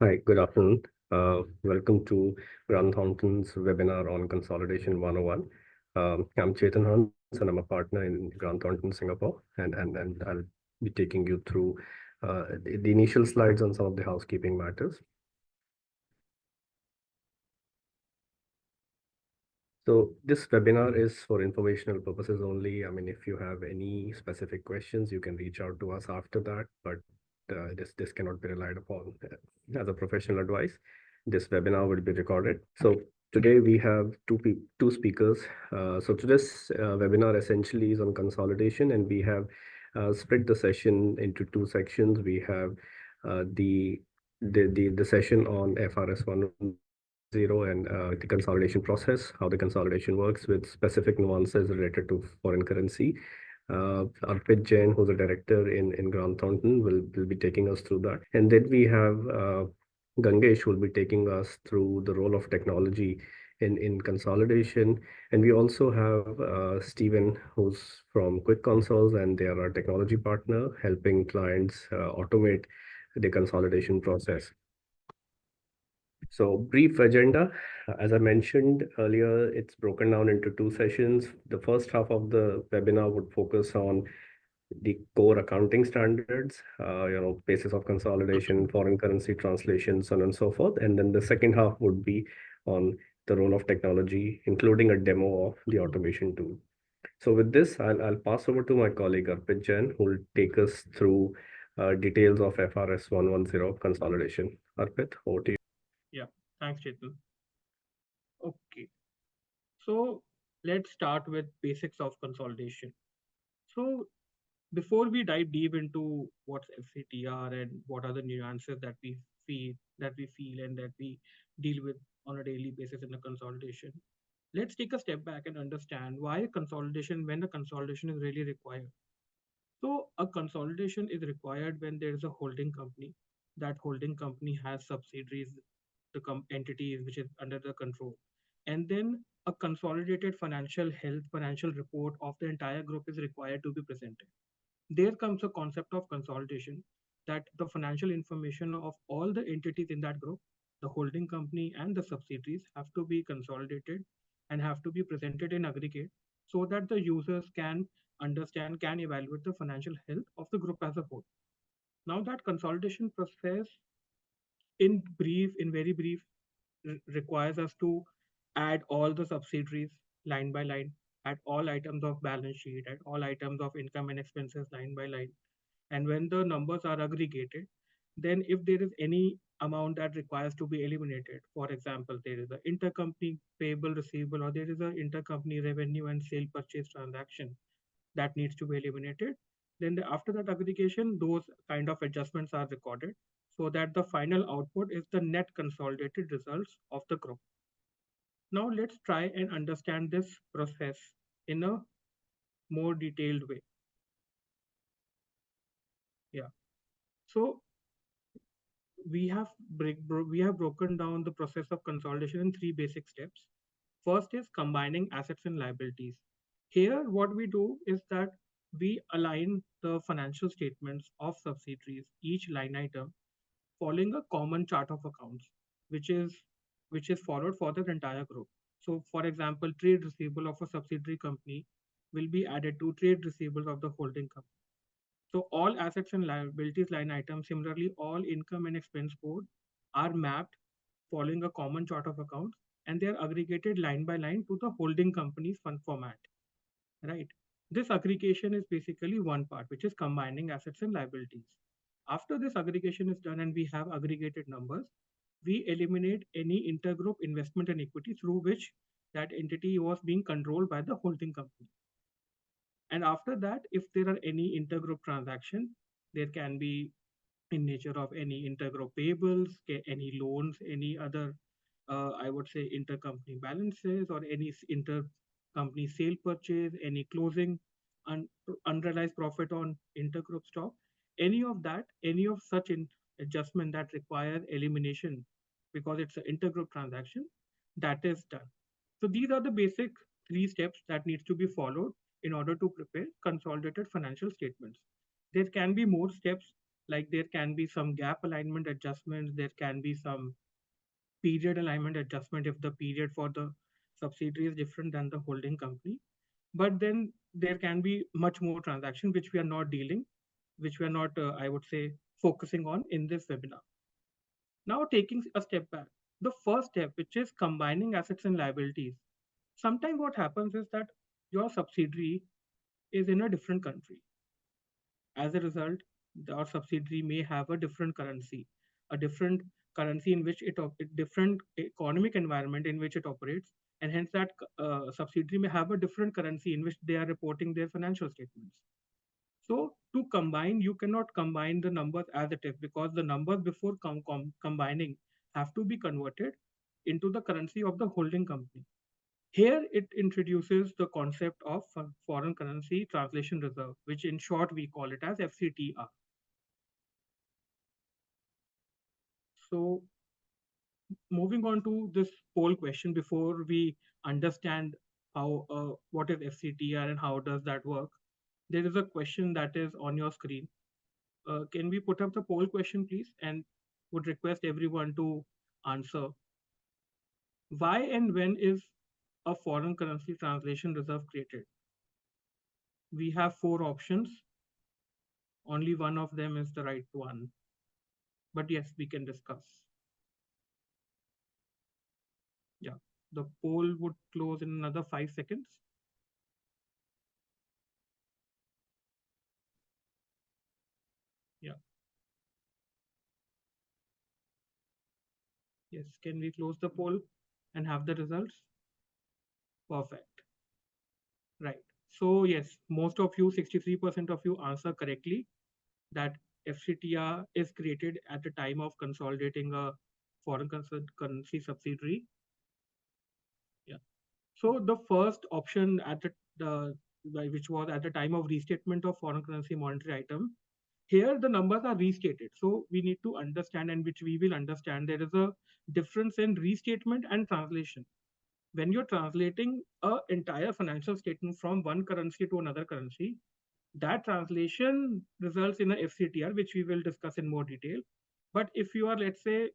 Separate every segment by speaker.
Speaker 1: Hi, good afternoon. Welcome to Grant Thornton's webinar on Consolidation 101. I'm Chetan Hans and I'm a partner in Grant Thornton, Singapore, and I'll be taking you through the initial slides on some of the housekeeping matters. So this webinar is for informational purposes only. I mean, if you have any specific questions, you can reach out to us after that, but this cannot be relied upon as a professional advice. This webinar will be recorded. So today we have two speakers. So today's webinar essentially is on consolidation, and we have split the session into two sections. We have the session on FRS 1.0 and the consolidation process, how the consolidation works with specific nuances related to foreign currency. Arpit Jain, who's a director in Grant Thornton, will be taking us through that. And then we have Gangesh, who will be taking us through the role of technology in consolidation. And we also have Stephen, who's from Quick Consoles, and they are our technology partner, helping clients automate the consolidation process. So brief agenda, as I mentioned earlier, it's broken down into two sessions. The first half of the webinar would focus on the core accounting standards, basis of consolidation, foreign currency translation, so on and so forth. And then the second half would be on the role of technology, including a demo of the automation tool. So with this, I'll pass over to my colleague Arpit Jain, who will take us through details of FRS 110 consolidation. Arpit, over to you.
Speaker 2: Yeah, thanks, Chetan. Okay, so let's start with basics of consolidation. So before we dive deep into what's FCTR and what are the nuances that we feel and that we deal with on a daily basis in the consolidation, let's take a step back and understand why consolidation when a consolidation is really required. So a consolidation is required when there is a holding company. That holding company has subsidiaries, the entities which is under the control, and then a consolidated financial report of the entire group is required to be presented. There comes a concept of consolidation, that the financial information of all the entities in that group, the holding company and the subsidiaries, have to be consolidated and have to be presented in aggregate so that the users can understand, can evaluate the financial health of the group as a whole. Now, that consolidation process, in very brief, requires us to add all the subsidiaries line by line, at all items of balance sheet, at all items of income and expenses line by line. And when the numbers are aggregated, then if there is any amount that requires to be eliminated, for example, there is an intercompany payable receivable, or there is an intercompany revenue and sale purchase transaction that needs to be eliminated, then after that aggregation, those kind of adjustments are recorded so that the final output is the net consolidated results of the group. Now let's try and understand this process in a more detailed way. Yeah. So we have broken down the process of consolidation in three basic steps. First is combining assets and liabilities. Here, what we do is that we align the financial statements of subsidiaries, each line item, following a common chart of accounts, which is which is followed for the entire group. So, for example, trade receivable of a subsidiary company will be added to trade receivables of the holding company. So all assets and liabilities line items, similarly, all income and expense code are mapped following a common chart of accounts, and they are aggregated line by line to the holding company's fund format, right? This aggregation is basically one part, which is combining assets and liabilities. After this aggregation is done and we have aggregated numbers, we eliminate any intergroup investment and equity through which that entity was being controlled by the holding company. And after that, if there are any intergroup transaction, there can be in nature of any intergroup payables, any loans, any other, I would say, intercompany balances, or any intercompany sale purchase, any closing unrealized profit on intergroup stock, any of that, any of such adjustment that require elimination because it's an intergroup transaction, that is done. So these are the basic three steps that needs to be followed in order to prepare consolidated financial statements. There can be more steps Like there can be some gap alignment adjustments, there can be some period alignment adjustment if the period for the subsidiary is different than the holding company. But then there can be much more transaction which we are not dealing, which we are not, I would say, focusing on in this webinar. Now, taking a step back, the first step, which is combining assets and liabilities. Sometimes what happens is that your subsidiary is in a different country. As a result, our subsidiary may have a different currency in which different economic environment in which it operates, and hence that subsidiary may have a different currency in which they are reporting their financial statements. So to combine, you cannot combine the numbers as it is because the numbers before combining have to be converted into the currency of the holding company. Here it introduces the concept of foreign currency translation reserve, which in short we call it as FCTR. So moving on to this poll question before we understand how what is FCTR and how does that work, there is a question that is on your screen. Can we put up the poll question, please? And would request everyone to answer. Why and when is a foreign currency translation reserve created? We have four options. Only one of them is the right one. But yes, we can discuss. Yeah, the poll would close in another 5 seconds. Yeah. Yes, can we close the poll and have the results? Perfect. Right. So yes, most of you, 63% of you answer correctly that FCTR is created at the time of consolidating a foreign currency subsidiary. Yeah. So the first option at which was at the time of restatement of foreign currency monetary item, here the numbers are restated. So we need to understand, and which we will understand, there is a difference in restatement and translation. When you're translating an entire financial statement from one currency to another currency, that translation results in a FCTR, which we will discuss in more detail. But if you're let's say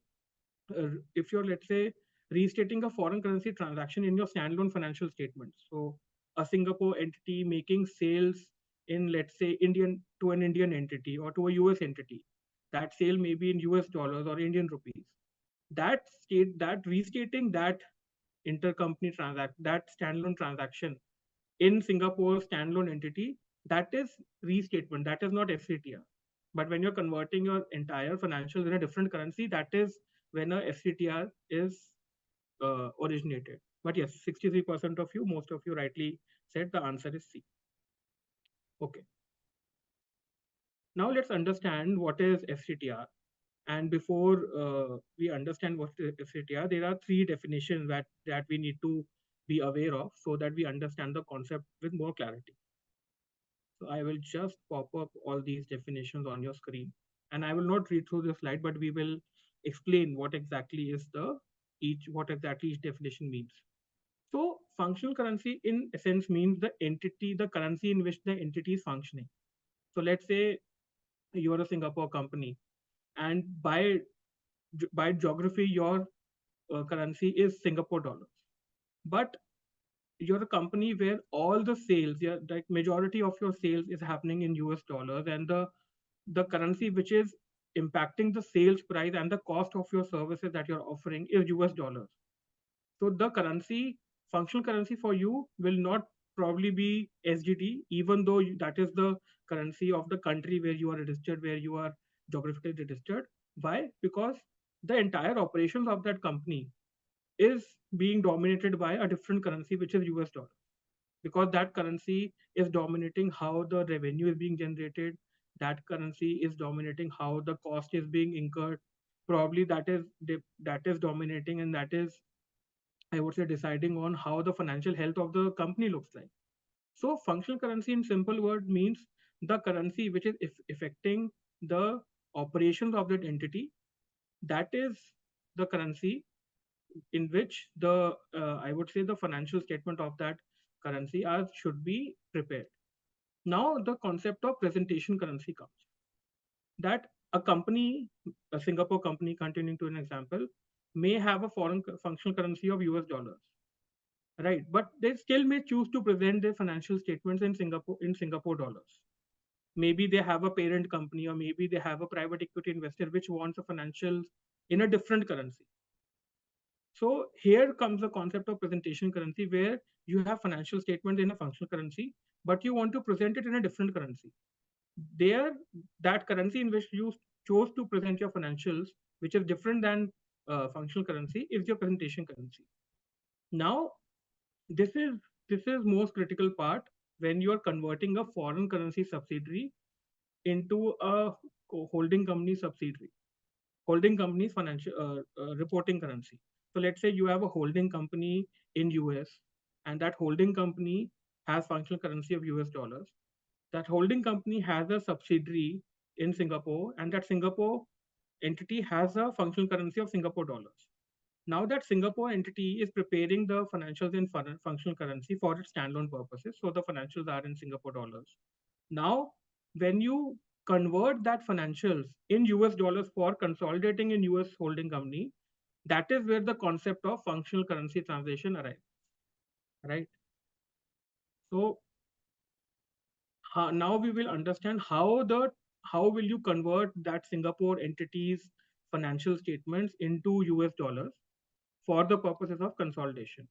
Speaker 2: restating a foreign currency transaction in your standalone financial statements, so a Singapore entity making sales in let's say Indian to an Indian entity or to a US entity, that sale may be in US dollars or Indian rupees. That restating that that standalone transaction in Singapore standalone entity, that is restatement, that is not FCTR. But when you're converting your entire financials in a different currency, that is when a FCTR is originated. But yes, 63% of you, most of you rightly said the answer is C. Okay. Now let's understand what is FCTR. And before we understand what is FCTR, there are three definitions that we need to be aware of so that we understand the concept with more clarity. So I will just pop up all these definitions on your screen. And I will not read through the slide, but we will explain what exactly each definition means. So functional currency in essence means the currency in which the entity is functioning. So let's say you are a Singapore company, and by geography, your currency is Singapore dollars. But you're a company where all the sales, yeah, like majority of your sales is happening in US dollars, and the currency which is impacting the sales price and the cost of your services that you're offering is US dollars. So the functional currency for you will not probably be SGD, even though that is the currency of the country where you are registered, where you are geographically registered. Why? Because the entire operations of that company is being dominated by a different currency, which is US dollar, because that currency is dominating how the revenue is being generated. That currency is dominating how the cost is being incurred. Probably that is dominating, and that is, I would say, deciding on how the financial health of the company looks like. So functional currency in simple word means the currency which is affecting the operations of that entity. That is the currency in which I would say the financial statement of that currency should be prepared. Now the concept of presentation currency comes. That A company, a Singapore company, continuing to an example, may have a foreign functional currency of US dollars, right? But they still may choose to present their financial statements in Singapore dollars. Maybe they have a parent company, or maybe they have a private equity investor which wants the financials in a different currency. So here comes the concept of presentation currency, where you have financial statement in a functional currency, but you want to present it in a different currency. There, that currency in which you chose to present your financials, which is different than functional currency, is your presentation currency. Now, this is most critical part when you are converting a foreign currency subsidiary into a holding company subsidiary, holding company's financial reporting currency. So let's say you have a holding company in US, and that holding company has functional currency of US dollars. That holding company has a subsidiary in Singapore, and that Singapore entity has a functional currency of Singapore dollars. Now that Singapore entity is preparing the financials in functional currency for its standalone purposes, so the financials are in Singapore dollars. Now, when you convert that financials in US dollars for consolidating in US holding company, that is where the concept of functional currency translation arrives, right? So now we will understand how will you convert that Singapore entity's financial statements into US dollars for the purposes of consolidation.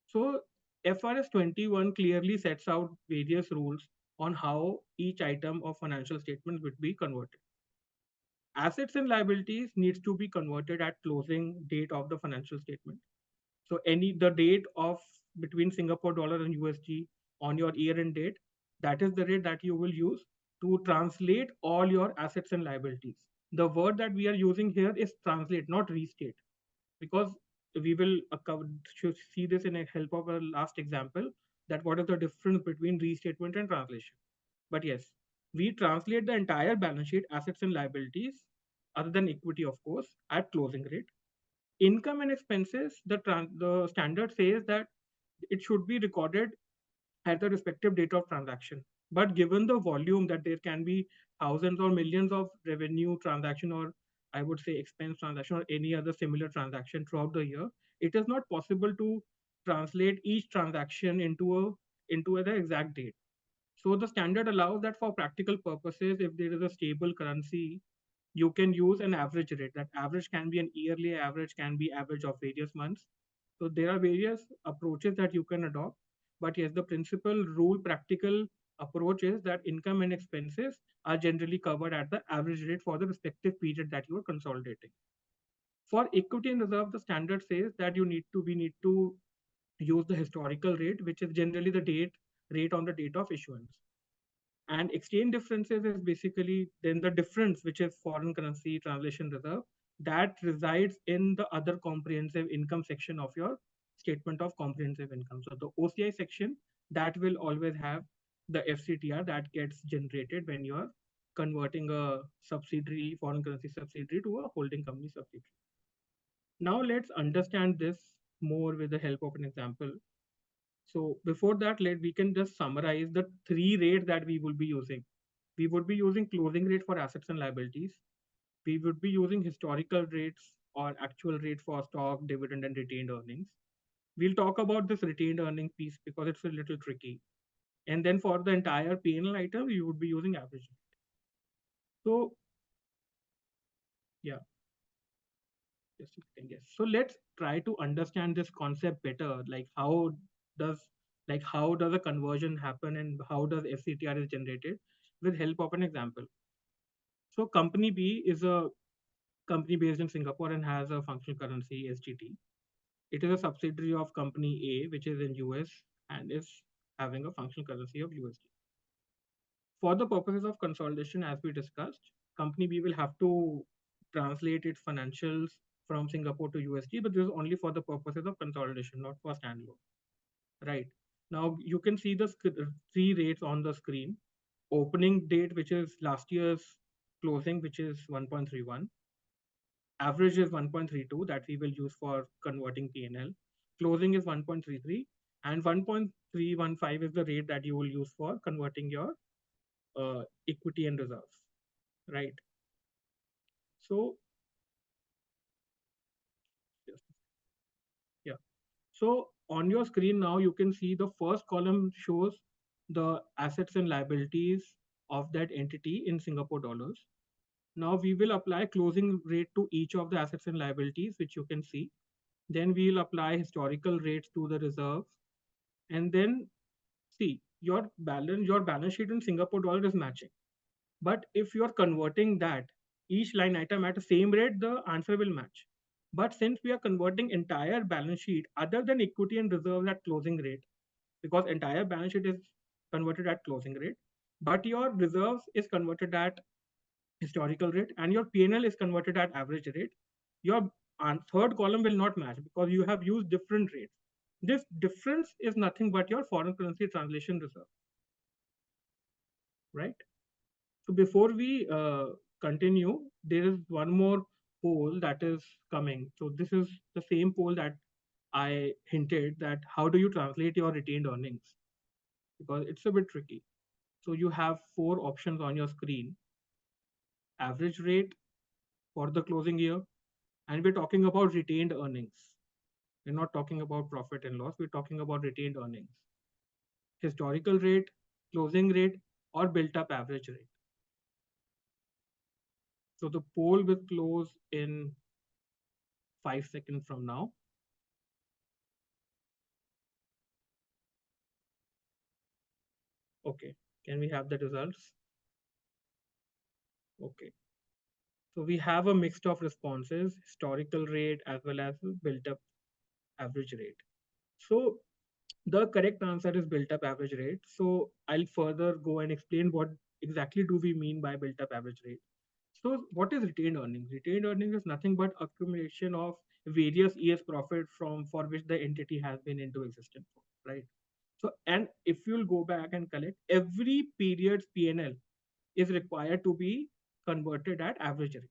Speaker 2: So FRS 21 clearly sets out various rules on how each item of financial statement would be converted. Assets and liabilities needs to be converted at closing date of the financial statement. So the date of between Singapore dollar and USD on your year end date, that is the rate that you will use to translate all your assets and liabilities. The word that we are using here is translate, not restate, because we will see this in a help of a last example, that what is the difference between restatement and translation. But yes, we translate the entire balance sheet, assets and liabilities, other than equity, of course, at closing rate. Income and expenses, the standard says that it should be recorded at the respective date of transaction. But given the volume that there can be thousands or millions of revenue transaction, or I would say expense transaction, or any other similar transaction throughout the year, it is not possible to translate each transaction into the exact date. So the standard allows that for practical purposes, if there is a stable currency, you can use an average rate. That average can be an yearly average, can be average of various months. So there are various approaches that you can adopt. But yes, the principal rule, practical approach is that income and expenses are generally covered at the average rate for the respective period that you are consolidating. For equity and reserve, the standard says that we need to use the historical rate, which is generally the rate on the date of issuance. And exchange differences is basically then the difference, which is foreign currency translation reserve, that resides in the other comprehensive income section of your statement of comprehensive income. So the OCI section, that will always have the FCTR that gets generated when you are converting a subsidiary, foreign currency subsidiary, to a holding company subsidiary. Now let's understand this more with the help of an example. So before that, we can just summarize the three rates that we will be using. We would be using closing rate for assets and liabilities. We would be using historical rates or actual rate for stock, dividend, and retained earnings. We'll talk about this retained earning piece because it's a little tricky. And then for the entire P&L item, we would be using average rate. So yeah, just a second, yes. So let's try to understand this concept better. Does how does a conversion happen, and how does FCTR is generated with help of an example. So company B is a company based in Singapore and has a functional currency SGT. It is a subsidiary of company A, which is in US and is having a functional currency of USD. For the purposes of consolidation, as we discussed, company B will have to translate its financials from Singapore to USD, but this is only for the purposes of consolidation, not for standalone. Right. Now you can see the three rates on the screen. Opening date, which is last year's closing, which is 1.31. Average is 1.32 that we will use for converting P&L. Closing is 1.33, and 1.315 is the rate that you will use for converting your equity and reserves, right? So yes, yeah. So on your screen now, you can see the first column shows the assets and liabilities of that entity in Singapore dollars. Now we will apply closing rate to each of the assets and liabilities, which you can see. Then we will apply historical rates to the reserves. And then see your balance sheet in Singapore dollar is matching. But if you're converting that each line item at the same rate, the answer will match. But since we are converting entire balance sheet other than equity and reserves at closing rate, because entire balance sheet is converted at closing rate, but your reserves is converted at historical rate and your PNL is converted at average rate, your third column will not match because you have used different rates. This difference is nothing but your foreign currency translation reserve, right? So before we continue, there is one more poll that is coming. So this is the same poll that I hinted that how do you translate your retained earnings? Because it's a bit tricky. So you have four options on your screen. Average rate for the closing year, and we're talking about retained earnings. We're not talking about profit and loss, we're talking about retained earnings. Historical rate, closing rate, or built up average rate. So the poll will close in 5 seconds from now. Okay, can we have the results? Okay, so we have a mix of responses, historical rate as well as built up average rate. So the correct answer is built up average rate. So I'll further go and explain what exactly do we mean by built up average rate. So what is retained earnings? Retained earnings is nothing but accumulation of various years profit from for which the entity has been into existence, right? So and if you'll go back and collect every period's PNL is required to be converted at average rate.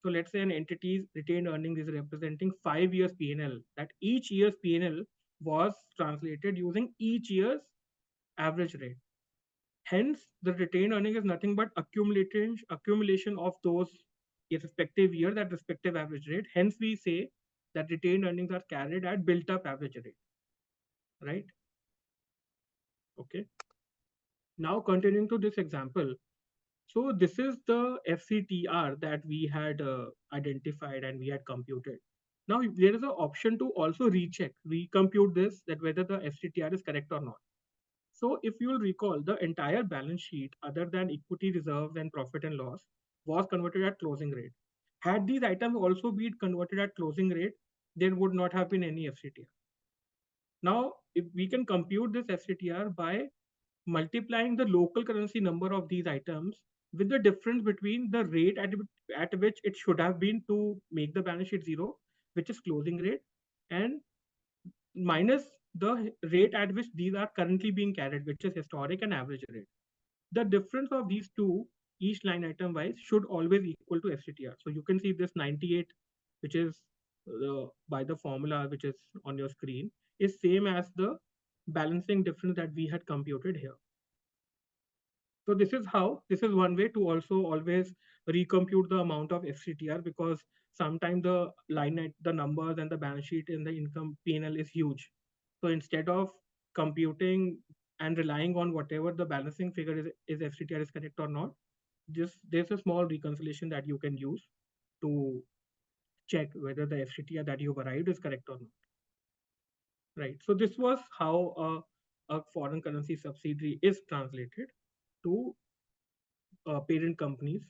Speaker 2: So let's say an entity's retained earnings is representing 5 years PNL. That each year's PNL was translated using each year's average rate. Hence, the retained earning is nothing but accumulation of those respective year, that respective average rate. Hence, we say that retained earnings are carried at built up average rate, right? Okay. Now, continuing to this example, so this is the FCTR that we had identified and we had computed. Now there is an option to also recheck, recompute this, that whether the FCTR is correct or not. So if you will recall, the entire balance sheet, other than equity reserves and profit and loss, was converted at closing rate. Had these items also been converted at closing rate, there would not have been any FCTR. Now, if we can compute this FCTR by multiplying the local currency number of these items with the difference between the rate at which it should have been to make the balance sheet zero, which is closing rate, and minus the rate at which these are currently being carried, which is historic and average rate. The difference of these two, each line item wise, should always equal to FCTR. So you can see this 98, which is by the formula which is on your screen, is same as the balancing difference that we had computed here. So this is one way to also always recompute the amount of FCTR, because sometimes the numbers and the balance sheet in the income PNL is huge. So instead of computing and relying on whatever the balancing figure is FCTR is correct or not, there's a small reconciliation that you can use to check whether the FCTR that you've arrived is correct or not. Right. So this was how a foreign currency subsidiary is translated to parent company's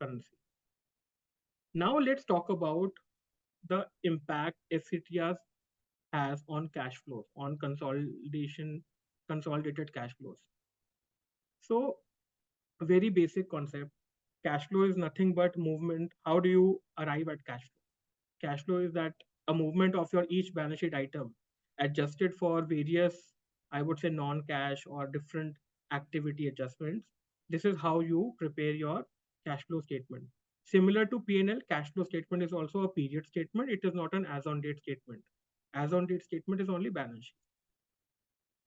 Speaker 2: currency. Now let's talk about the impact FCTR has on cash flows, on consolidated cash flows. So a very basic concept. Cash flow is nothing but movement. How do you arrive at cash flow? Cash flow is that a movement of your each balance sheet item adjusted for various, I would say, non-cash or different activity adjustments. This is how you prepare your cash flow statement. Similar to P&L, cash flow statement is also a period statement. It is not an as on date statement. As on date statement is only balance sheet.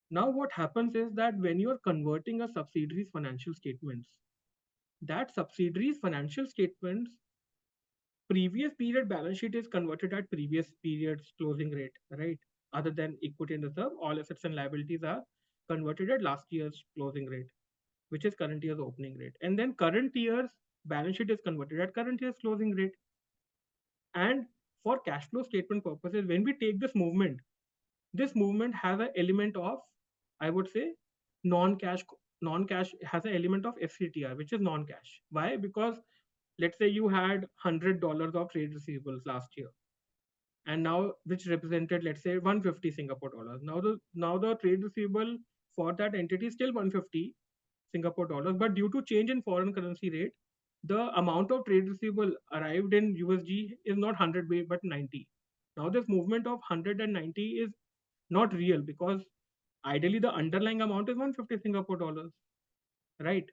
Speaker 2: Now what happens is that when you are converting a subsidiary's financial statements, that subsidiary's financial statements previous period balance sheet is converted at previous period's closing rate, right? Other than equity and reserve, all assets and liabilities are converted at last year's closing rate, which is current year's opening rate. And then current year's balance sheet is converted at current year's closing rate. And for cash flow statement purposes, when we take this movement has an element of, I would say, non-cash. Non-cash has an element of FCTR, which is non-cash. Why? Because let's say you had $100 of trade receivables last year, and now which represented, let's say, 150 Singapore dollars. Now the trade receivable for that entity is still 150 Singapore dollars, but due to change in foreign currency rate, the amount of trade receivable arrived in USD is not 100 but 90. Now this movement of 190 is not real, because ideally the underlying amount is 150 Singapore dollars, right?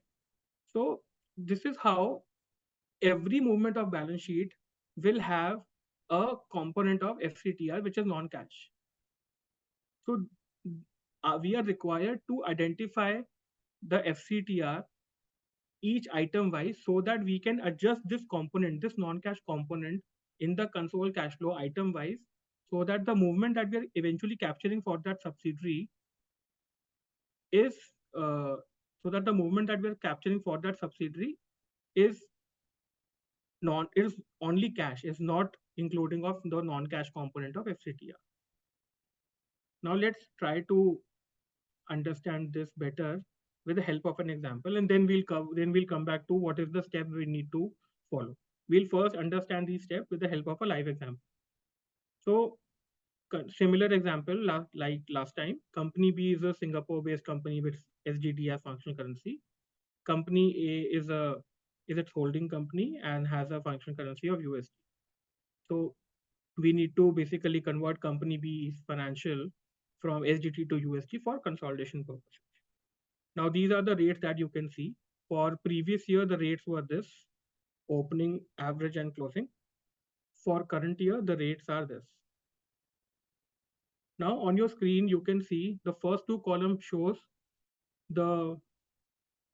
Speaker 2: So this is how every movement of balance sheet will have a component of FCTR, which is non-cash. So we are required to identify the FCTR each item wise, so that we can adjust this component, this non-cash component, in the console cash flow item wise, so that the movement that we are eventually capturing for that subsidiary is uh, so that the movement that we're capturing for that subsidiary is non is only cash, is not including of the non-cash component of FCTR. Now let's try to understand this better with the help of an example, and then we'll come back to what is the step we need to follow. We'll first understand these steps with the help of a live example. So similar example, like last time, company B is a Singapore-based company with SGD as functional currency. Company A is its holding company and has a functional currency of USD. So we need to basically convert company B's financial from SGD to USD for consolidation purposes. Now these are the rates that you can see. For previous year, the rates were this: opening, average, and closing. For current year, the rates are this. Now on your screen, you can see the first two columns shows the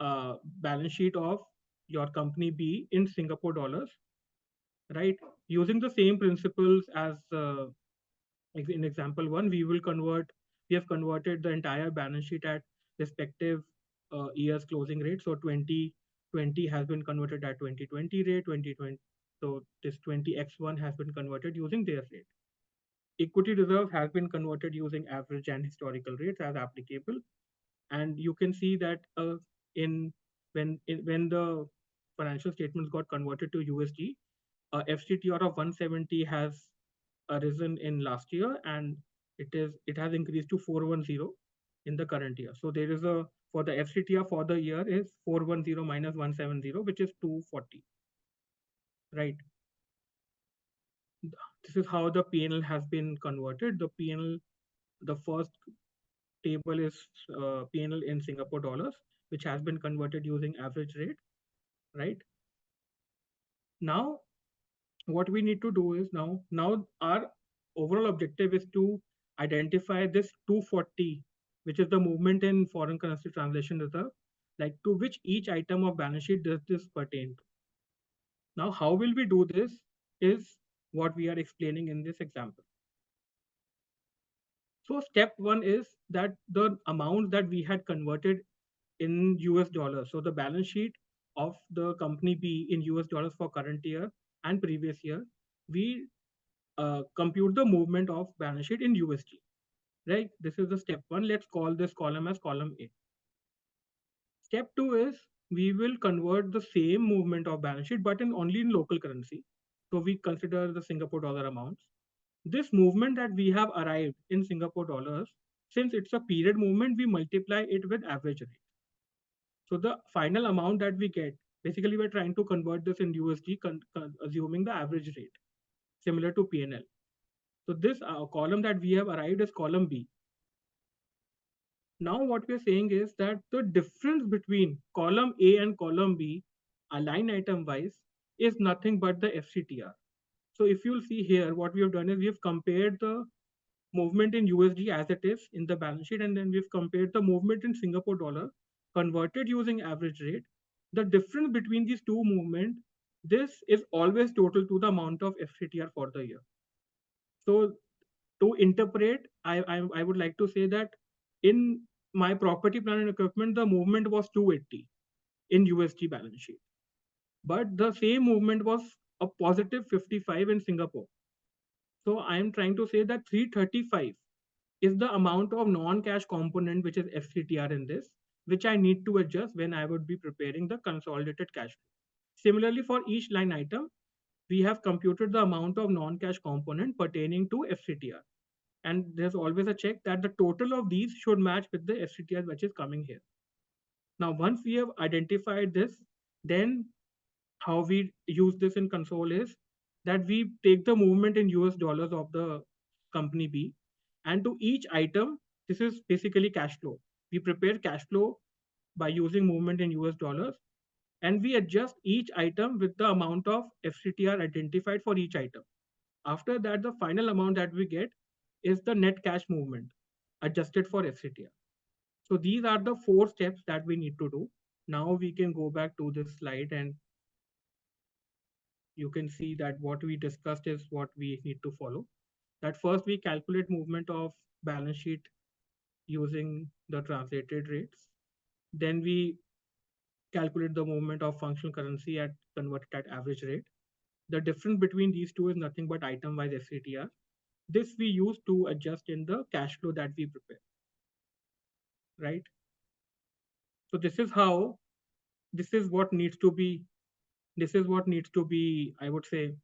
Speaker 2: balance sheet of your company B in Singapore dollars, right? Using the same principles as in example one, we have converted the entire balance sheet at respective year's closing rate. So 2020 has been converted at 2020 rate, 2020. So this 20x1 has been converted using their rate. Equity reserve has been converted using average and historical rates as applicable. And you can see that in when the financial statements got converted to USD, FCTR of 170 has arisen in last year, and it has increased to 410 in the current year. So there is a, for the FCTR for the year is 410 minus 170, which is 240, right? This is how the PNL has been converted. The PNL, the first table is PNL in Singapore dollars, which has been converted using average rate, right? Now what we need to do is, now our overall objective is to identify this 240, which is the movement in foreign currency translation reserve, like to which each item of balance sheet does this pertain to. Now how will we do this is what we are explaining in this example. So step one is that the amount that we had converted in US dollars, so the balance sheet of the company B in US dollars for current year and previous year, we compute the movement of balance sheet in USD, right? This is the step one. Let's call this column as column A. Step two is we will convert the same movement of balance sheet, but in only in local currency. So we consider the Singapore dollar amounts. This movement that we have arrived in Singapore dollars, since it's a period movement, we multiply it with average rate. So the final amount that we get, basically we're trying to convert this in USD, assuming the average rate, similar to PNL. So this column that we have arrived is column B. Now what we're saying is that the difference between column A and column B, line item wise, is nothing but the FCTR. So if you'll see here, what we have done is we have compared the movement in USD as it is in the balance sheet, and then we've compared the movement in Singapore dollar converted using average rate. The difference between these two movements this is always total to the amount of FCTR for the year. So to interpret, I would like to say that in my property, plant and equipment, the movement was 280 in USD balance sheet, but the same movement was a positive 55 in Singapore. So I am trying to say that 335 is the amount of non-cash component which is FCTR in this, which I need to adjust when I would be preparing the consolidated cash flow. Similarly, for each line item, we have computed the amount of non-cash component pertaining to FCTR. And there's always a check that the total of these should match with the FCTR which is coming here. Now, once we have identified this, then how we use this in console is that we take the movement in US dollars of the company B, and to each item, this is basically cash flow. We prepare cash flow by using movement in US dollars, and we adjust each item with the amount of FCTR identified for each item. After that, the final amount that we get is the net cash movement adjusted for FCTR. So these are the 4 steps that we need to do. Now we can go back to this slide and you can see that what we discussed is what we need to follow. That first we calculate movement of balance sheet using the translated rates. Then we calculate the movement of functional currency at converted at average rate. The difference between these two is nothing but item-wise FCTR. This we use to adjust in the cash flow that we prepare, right? So this is what needs to be, I would say,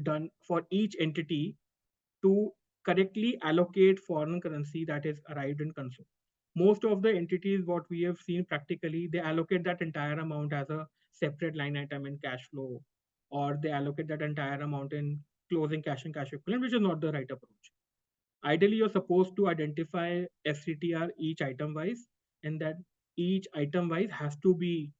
Speaker 2: done for each entity to correctly allocate foreign currency that is arrived in console. Most of the entities, what we have seen practically, they allocate that entire amount as a separate line item in cash flow, or they allocate that entire amount in closing cash and cash equivalent, which is not the right approach. Ideally, you're supposed to identify FCTR each item wise, and that each item wise has to be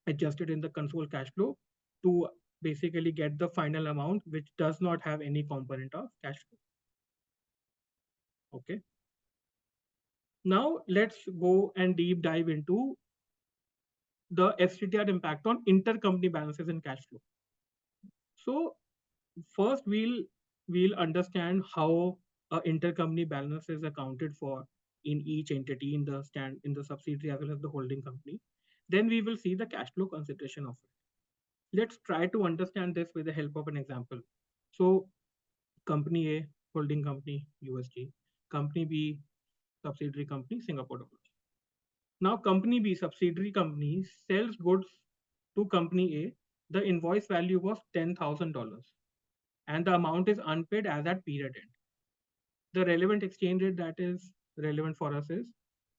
Speaker 2: adjusted in the console cash flow to basically get the final amount, which does not have any component of cash flow. Okay. Now let's go and deep dive into the FCTR impact on intercompany balances and cash flow. So first we'll understand how intercompany balance is accounted for in each entity in the subsidiary as well as the holding company. Then we will see the cash flow consideration of it. Let's try to understand this with the help of an example. So company A, holding company USD, company B, subsidiary company Singapore dollars. Now company B, subsidiary company, sells goods to company A. The invoice value was $10,000 and the amount is unpaid as at period end. The relevant exchange rate that is relevant for us is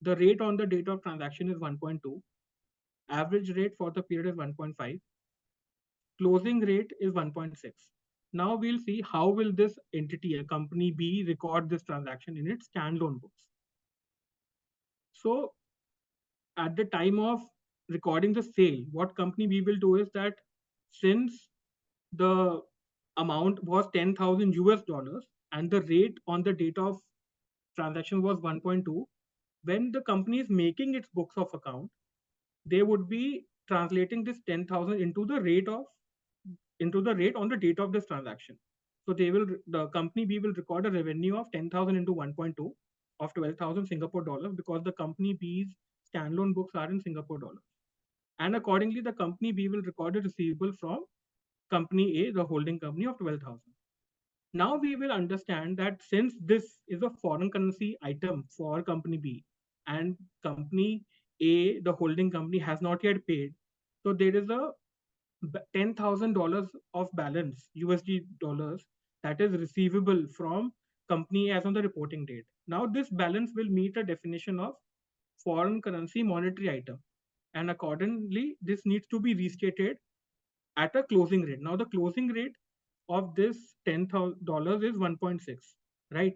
Speaker 2: the rate on the date of transaction is 1.2, average rate for the period is 1.5, closing rate is 1.6. Now we'll see how will this entity, a company B, record this transaction in its standalone books. So at the time of recording the sale, what company B will do is that since the amount was 10,000 US dollars and the rate on the date of transaction was 1.2, when the company is making its books of account, they would be translating this 10,000 into the rate on the date of this transaction. So the company B will record a revenue of 10,000 into 1.2 of 12,000 Singapore dollars because the company B's standalone books are in Singapore dollars. And accordingly, the company B will record a receivable from company A, the holding company, of 12,000. Now we will understand that since this is a foreign currency item for company B and company A, the holding company, has not yet paid, so there is a $10,000 of balance USD dollars that is receivable from company as on the reporting date. Now this balance will meet a definition of foreign currency monetary item, and accordingly this needs to be restated at a closing rate. Now the closing rate of this $10,000 is 1.6, right?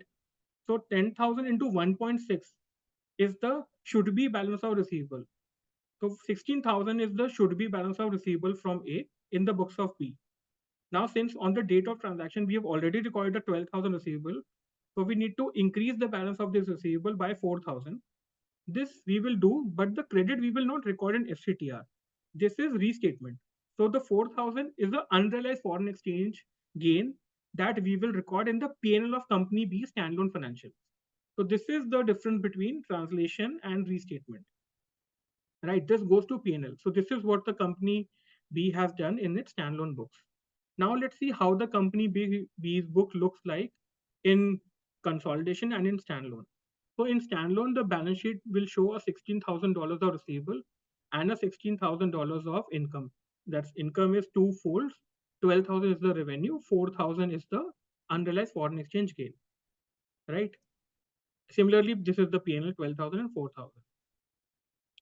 Speaker 2: So 10,000 into 1.6 is the should be balance of receivable. So 16,000 is the should be balance of receivable from A in the books of B. Now, since on the date of transaction, we have already recorded the 12,000 receivable, so we need to increase the balance of this receivable by 4,000. This we will do, but the credit we will not record in FCTR. This is restatement. So the 4,000 is the unrealized foreign exchange gain that we will record in the P&L of company B standalone financials. So this is the difference between translation and restatement, right? This goes to P&L. So this is what the company B has done in its standalone books. Now let's see how the company B's book looks like in consolidation and in standalone. So in standalone, the balance sheet will show a $16,000 of receivable and a $16,000 of income. That's income is two folds. 12,000 is the revenue, 4,000 is the unrealized foreign exchange gain, right? Similarly, this is the P&L 12,000 and 4,000.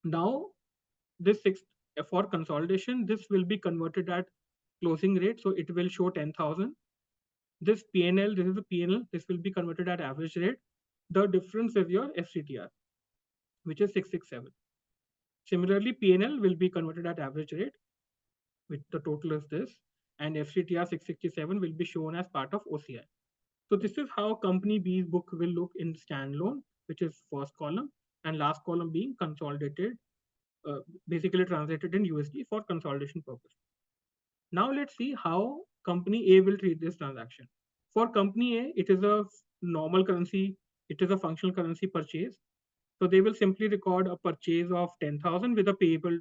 Speaker 2: Now, this six for consolidation, this will be converted at closing rate. So it will show 10,000. This P&L, this is the P&L, this will be converted at average rate. The difference is your FCTR, which is 667. Similarly, P&L will be converted at average rate, which the total is this, and FCTR 667 will be shown as part of OCI. So this is how company B's book will look in standalone, which is first column, and last column being consolidated, basically translated in USD for consolidation purpose. Now let's see how company A will treat this transaction. For company A, it is a normal currency, it is a functional currency purchase. So they will simply record a purchase of 10,000 with a payable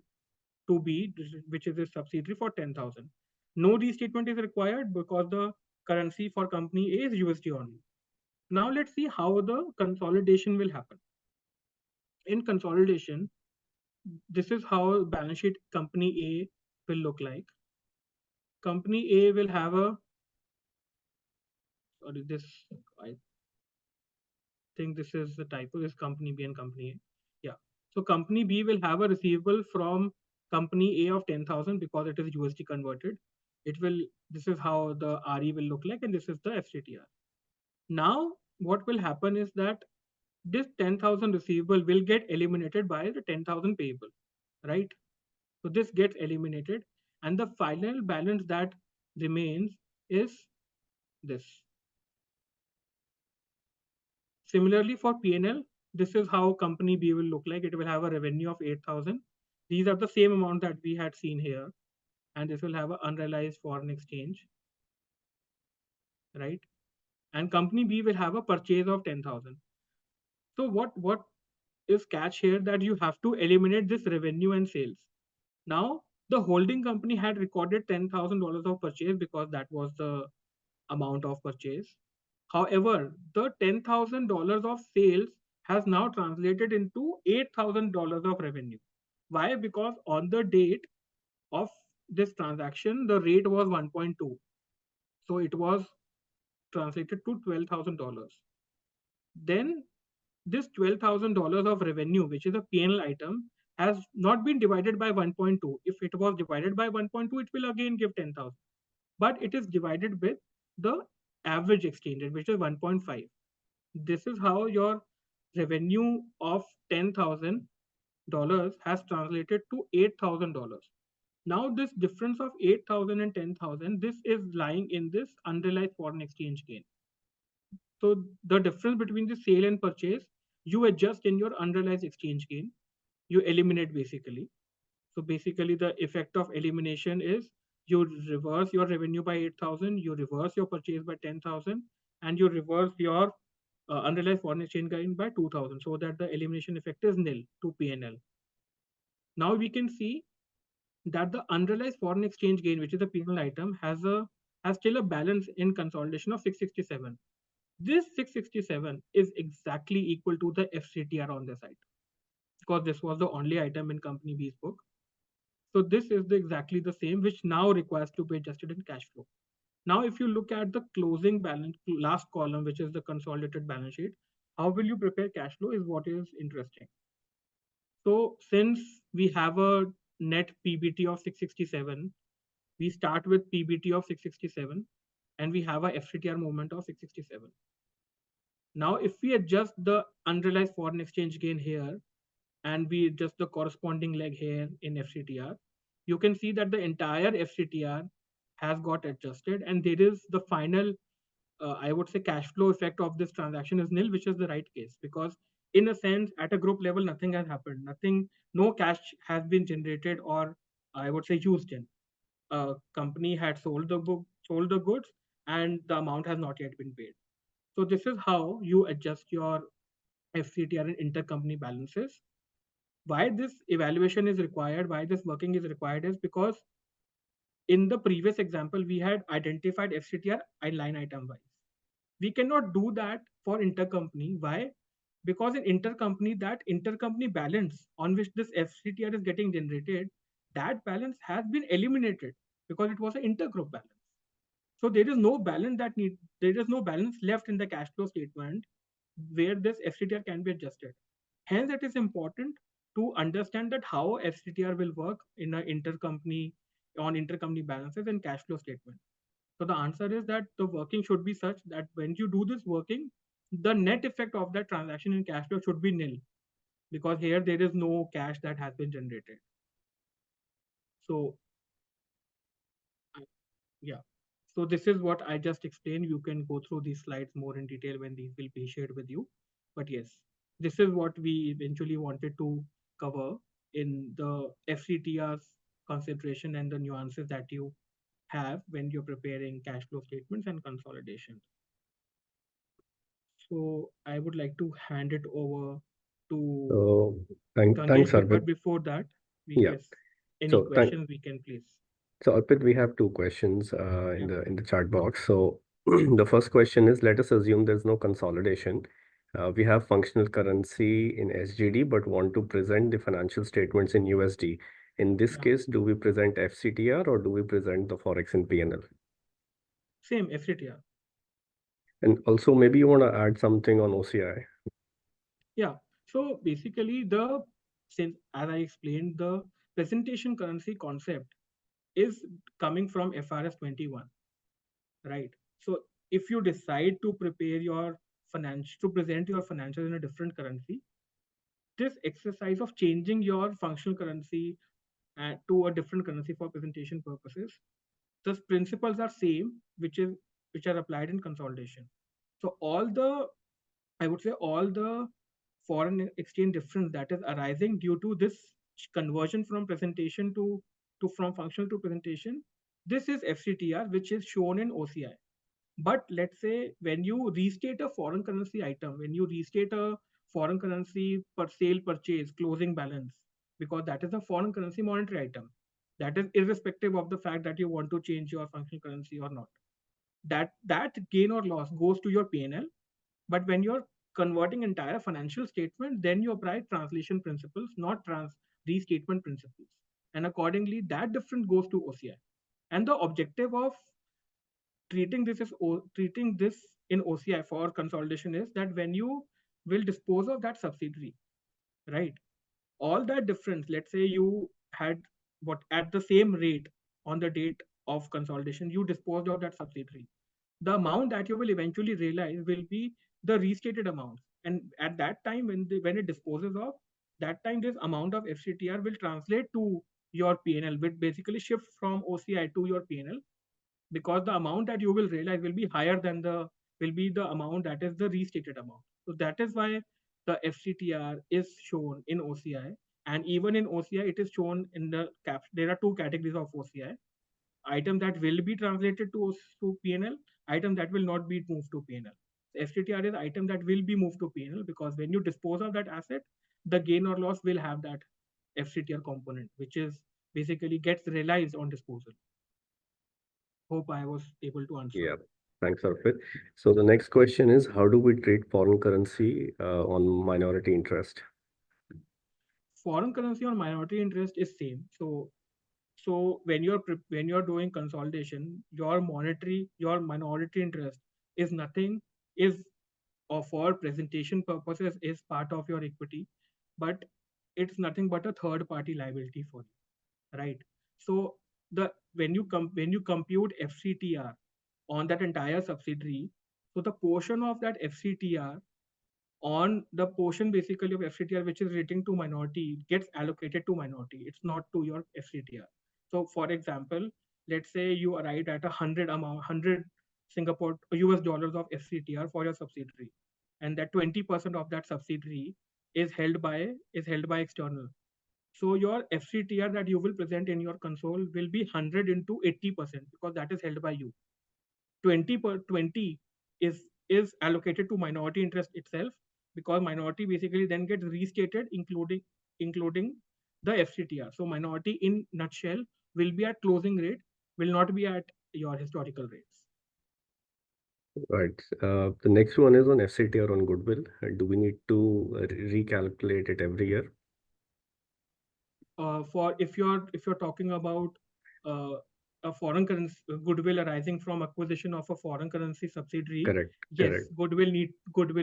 Speaker 2: to B, which is a subsidiary, for 10,000. No restatement is required because the currency for company A is USD only. Now let's see how the consolidation will happen. In consolidation, this is how balance sheet company A will look like. Company A will have a, sorry, this, I think this is the typo, is company B and company A. Yeah. So company B will have a receivable from company A of 10,000 because it is USD converted. It will, this is how the RE will look like, and this is the FCTR. Now, what will happen is that this 10,000 receivable will get eliminated by the 10,000 payable, right? So this gets eliminated, and the final balance that remains is this. Similarly, for P&L, this is how company B will look like. It will have a revenue of 8,000. These are the same amount that we had seen here, and this will have an unrealized foreign exchange, right? And company B will have a purchase of 10,000. So what is catch here, that you have to eliminate this revenue and sales. Now, the holding company had recorded $10,000 of purchase because that was the amount of purchase. However, the $10,000 of sales has now translated into $8,000 of revenue. Why? Because on the date of this transaction, the rate was 1.2. So it was translated to $12,000. Then this $12,000 of revenue, which is a P&L item, has not been divided by 1.2. If it was divided by 1.2, it will again give 10,000. But it is divided with the average exchange rate, which is 1.5. This is how your revenue of $10,000 has translated to $8,000. Now, this difference of 8,000 and 10,000, this is lying in this unrealized foreign exchange gain. So the difference between the sale and purchase, you adjust in your unrealized exchange gain. You eliminate basically. So basically, the effect of elimination is you reverse your revenue by 8,000, you reverse your purchase by 10,000, and you reverse your unrealized foreign exchange gain by 2,000, so that the elimination effect is nil to P&L. Now we can see that the unrealized foreign exchange gain, which is a P&L item, has still a balance in consolidation of 667. This 667 is exactly equal to the FCTR on this item, because this was the only item in company B's book. So this is exactly the same, which now requires to be adjusted in cash flow. Now, if you look at the closing balance, last column, which is the consolidated balance sheet, how will you prepare cash flow is what is interesting. So since we have a net PBT of 667, we start with PBT of 667, and we have a FCTR movement of 667. Now, if we adjust the unrealized foreign exchange gain here, and we adjust the corresponding leg here in FCTR, you can see that the entire FCTR has got adjusted, and there is the final, I would say, cash flow effect of this transaction is nil, which is the right case, because in a sense, at a group level, nothing has happened. No cash has been generated or I would say used in. a company had sold the goods, and the amount has not yet been paid. So this is how you adjust your FCTR and intercompany balances. Why this evaluation is required, why this working is required, is because in the previous example we had identified FCTR line item wise. We cannot do that for intercompany. Why? Because in intercompany, that intercompany balance on which this FCTR is getting generated, that balance has been eliminated because it was an intergroup balance. So there is no balance left in the cash flow statement where this FCTR can be adjusted. Hence, it is important to understand that how FCTR will work in an intercompany on intercompany balances and cash flow statement. So the answer is that the working should be such that when you do this working, the net effect of that transaction in cash flow should be nil, because here there is no cash that has been generated. So yeah. So this is what I just explained. You can go through these slides more in detail when these will be shared with you. But yes, this is what we eventually wanted to cover in the FCTR's consideration and the nuances that you have when you're preparing cash flow statements and consolidation. So I would like to hand it over to
Speaker 1: So thanks,
Speaker 2: Gangesh, but
Speaker 1: Arpit.
Speaker 2: before that,
Speaker 1: Yeah.
Speaker 2: yes, any
Speaker 1: So thank
Speaker 2: questions we can please.
Speaker 1: so Arpit, we have two questions
Speaker 2: Yeah,
Speaker 1: in the chat box. So the first question is, let us assume there's no consolidation. We have functional currency in SGD, but want to present the financial statements in USD. In this
Speaker 2: yeah,
Speaker 1: case, do we present FCTR or do we present the Forex in PNL?
Speaker 2: same FCTR.
Speaker 1: And also, maybe you want to add something on OCI.
Speaker 2: Yeah. So basically, the since as I explained, the presentation currency concept is coming from FRS 21, right? So if you decide to prepare your finance to present your financials in a different currency, this exercise of changing your functional currency to a different currency for presentation purposes, the principles are same, which are applied in consolidation. So I would say all the foreign exchange difference that is arising due to this conversion from presentation to from functional to presentation, this is FCTR, which is shown in OCI. But let's say when you restate a foreign currency item, when you restate a foreign currency per sale purchase closing balance, because that is a foreign currency monetary item, that is irrespective of the fact that you want to change your functional currency or not. That gain or loss goes to your P&L. But when you're converting entire financial statement, then you apply translation principles, not restatement principles. And accordingly, that difference goes to OCI. And the objective of treating this in OCI for consolidation is that when you will dispose of that subsidiary, right? All that difference, let's say you had what at the same rate on the date of consolidation, you disposed of that subsidiary. The amount that you will eventually realize will be the restated amount. And at that time, when it disposes of, that time this amount of FCTR will translate to your PNL, which basically shifts from OCI to your PNL, because the amount that you will realize will be higher than the will be the amount that is the restated amount. So that is why the FCTR is shown in OCI, and even in OCI it is shown in the cap. There are two categories of OCI: item that will be translated to PNL, item that will not be moved to PNL. FCTR is item that will be moved to PNL because when you dispose of that asset, the gain or loss will have that FCTR component, which is basically gets realized on disposal. Hope I was able to answer.
Speaker 1: Yeah. Thanks, Arpit. So the next question is, how do we treat foreign currency on minority interest?
Speaker 2: Foreign currency on minority interest is same. So when you're doing consolidation, your minority interest is nothing is or for presentation purposes is part of your equity, but it's nothing but a third party liability for you, right? So the when you compute FCTR on that entire subsidiary, so the portion of that FCTR on the portion basically of FCTR which is relating to minority gets allocated to minority. It's not to your FCTR. So for example, let's say you arrived at 100 Singapore US dollars of FCTR for your subsidiary, and that 20% of that subsidiary is held by external. So your FCTR that you will present in your console will be 100 into 80% because that is held by you. 20 is allocated to minority interest itself, because minority basically then gets restated, including the FCTR. So minority in nutshell will be at closing rate, will not be at your historical rates.
Speaker 1: Right. The next one is on FCTR on goodwill. Do we need to recalculate it every year?
Speaker 2: For if you're talking about uh, a foreign currency goodwill arising from acquisition of a foreign currency subsidiary,
Speaker 1: Correct.
Speaker 2: yes,
Speaker 1: Correct.
Speaker 2: goodwill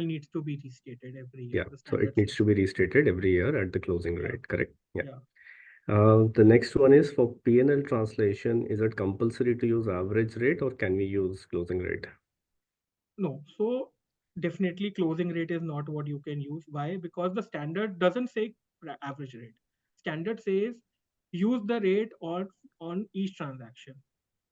Speaker 2: needs to be restated every year.
Speaker 1: Yeah.
Speaker 2: The
Speaker 1: So it
Speaker 2: standard
Speaker 1: needs
Speaker 2: says
Speaker 1: to
Speaker 2: so.
Speaker 1: be restated every year at the closing
Speaker 2: Yeah,
Speaker 1: rate. Correct. Yeah.
Speaker 2: yeah.
Speaker 1: The next one is for P&L translation. Is it compulsory to use average rate or can we use closing rate?
Speaker 2: No, so definitely closing rate is not what you can use. Why? Because the standard doesn't say average rate. Standard says use the rate on each transaction.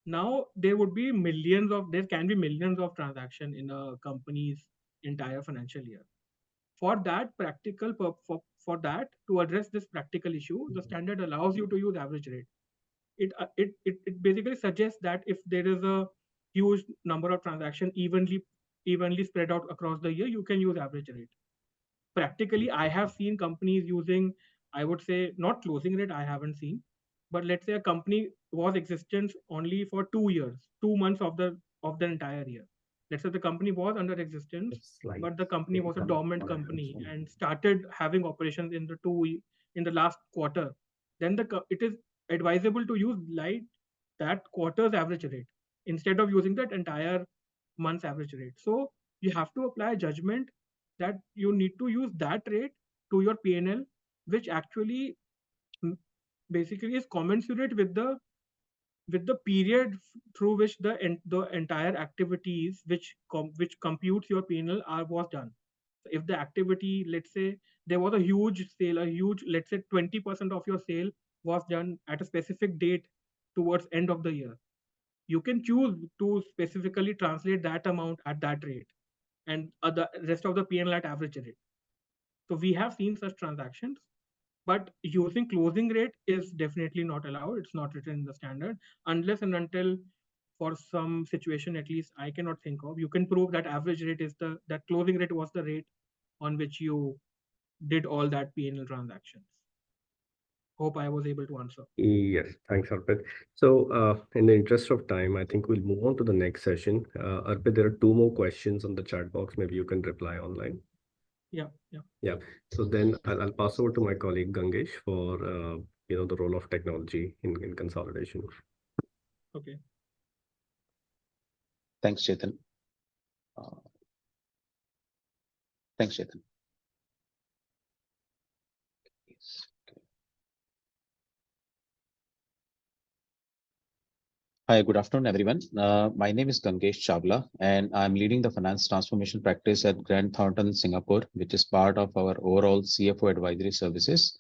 Speaker 2: Now there can be millions of transaction in a company's entire financial year. For that for that to address this practical issue, the standard allows you to use average rate. It basically suggests that if there is a huge number of transactions evenly spread out across the year, you can use average rate. Practically, I have seen companies using, I would say, not closing rate, I haven't seen, but let's say a company was existence only for 2 years, 2 months of the entire year. Let's say the company was under existence, but the company was a dormant company and started having operations in the last quarter. Then it is advisable to use that quarter's average rate instead of using that entire month's average rate. So you have to apply judgment that you need to use that rate to your PNL, which actually mm, basically is commensurate with the period through which the entire activities which computes your PNL are was done. So if the activity, let's say there was a huge sale, a huge, let's say 20% of your sale was done at a specific date towards end of the year, you can choose to specifically translate that amount at that rate and the rest of the PNL at average rate. So we have seen such transactions, but using closing rate is definitely not allowed. It's not written in the standard unless and until for some situation, at least I cannot think of, you can prove that average rate is that closing rate was the rate on which you did all that PNL transactions. Hope I was able to answer.
Speaker 1: Yes, thanks, Arpit. So, in the interest of time, I think we'll move on to the next session. Arpit, there are two more questions on the chat box. Maybe you can reply online.
Speaker 2: Yeah, yeah.
Speaker 1: Yeah. So then I'll pass over to my colleague Gangesh for the role of technology in consolidation.
Speaker 2: Okay.
Speaker 3: Thanks, Chetan. Uh, Thanks, Chetan. Yes. Okay. Hi, good afternoon, everyone. My name is Gangesh Chawla, and I'm leading the finance transformation practice at Grant Thornton, Singapore, which is part of our overall CFO advisory services.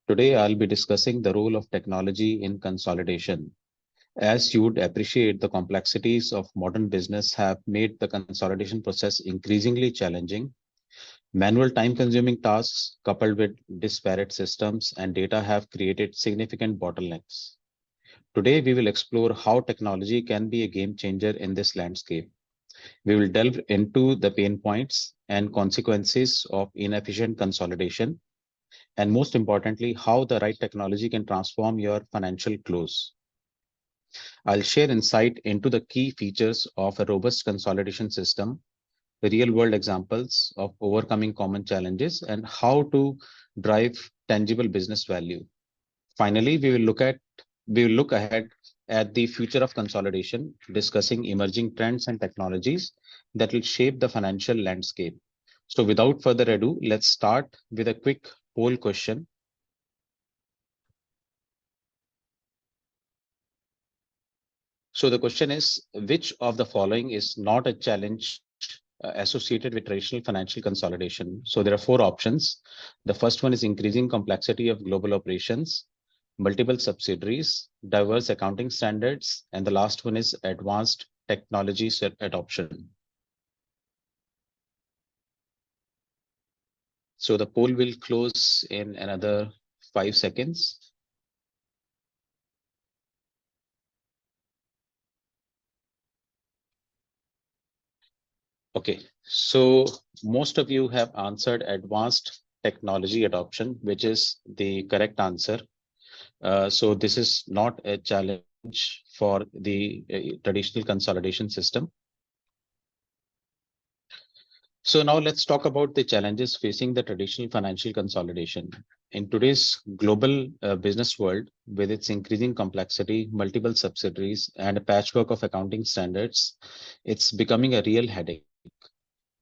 Speaker 3: Today, I'll be discussing the role of technology in consolidation. As you would appreciate, the complexities of modern business have made the consolidation process increasingly challenging. Manual time-consuming tasks coupled with disparate systems and data have created significant bottlenecks. Today, we will explore how technology can be a game changer in this landscape. We will delve into the pain points and consequences of inefficient consolidation, and most importantly, how the right technology can transform your financial close. I'll share insight into the key features of a robust consolidation system, real-world examples of overcoming common challenges, and how to drive tangible business value. Finally, we will look ahead at the future of consolidation, discussing emerging trends and technologies that will shape the financial landscape. So without further ado, let's start with a quick poll question. So the question is, which of the following is not a challenge associated with traditional financial consolidation? So there are four options. The first one is increasing complexity of global operations, multiple subsidiaries, diverse accounting standards, and the last one is advanced technologies adoption. So the poll will close in another 5 seconds. Okay, so most of you have answered advanced technology adoption, which is the correct answer. So this is not a challenge for the traditional consolidation system. So now let's talk about the challenges facing the traditional financial consolidation. In today's global business world, with its increasing complexity, multiple subsidiaries, and a patchwork of accounting standards, it's becoming a real headache.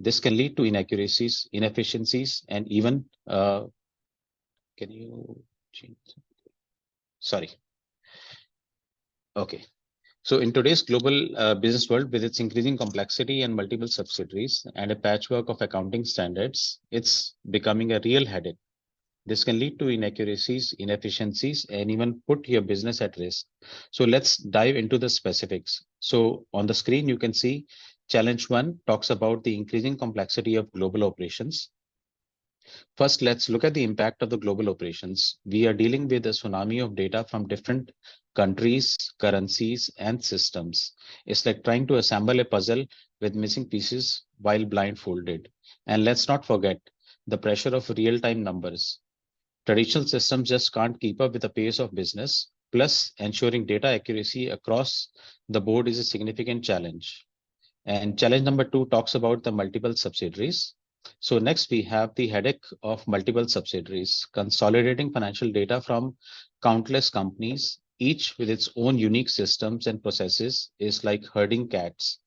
Speaker 3: This can lead to inaccuracies, inefficiencies, and even, can you change? Sorry. Okay. So in today's global business world, with its increasing complexity and multiple subsidiaries and a patchwork of accounting standards, it's becoming a real headache. This can lead to inaccuracies, inefficiencies, and even put your business at risk. So let's dive into the specifics. So on the screen, you can see challenge one talks about the increasing complexity of global operations. First, let's look at the impact of the global operations. We are dealing with a tsunami of data from different countries, currencies, and systems. It's like trying to assemble a puzzle with missing pieces while blindfolded. And let's not forget the pressure of real-time numbers. Traditional systems just can't keep up with the pace of business. Plus, ensuring data accuracy across the board is a significant challenge. And challenge number two talks about the multiple subsidiaries. So next we have the headache of multiple subsidiaries, consolidating financial data from countless companies, each with its own unique systems and processes is like herding cats.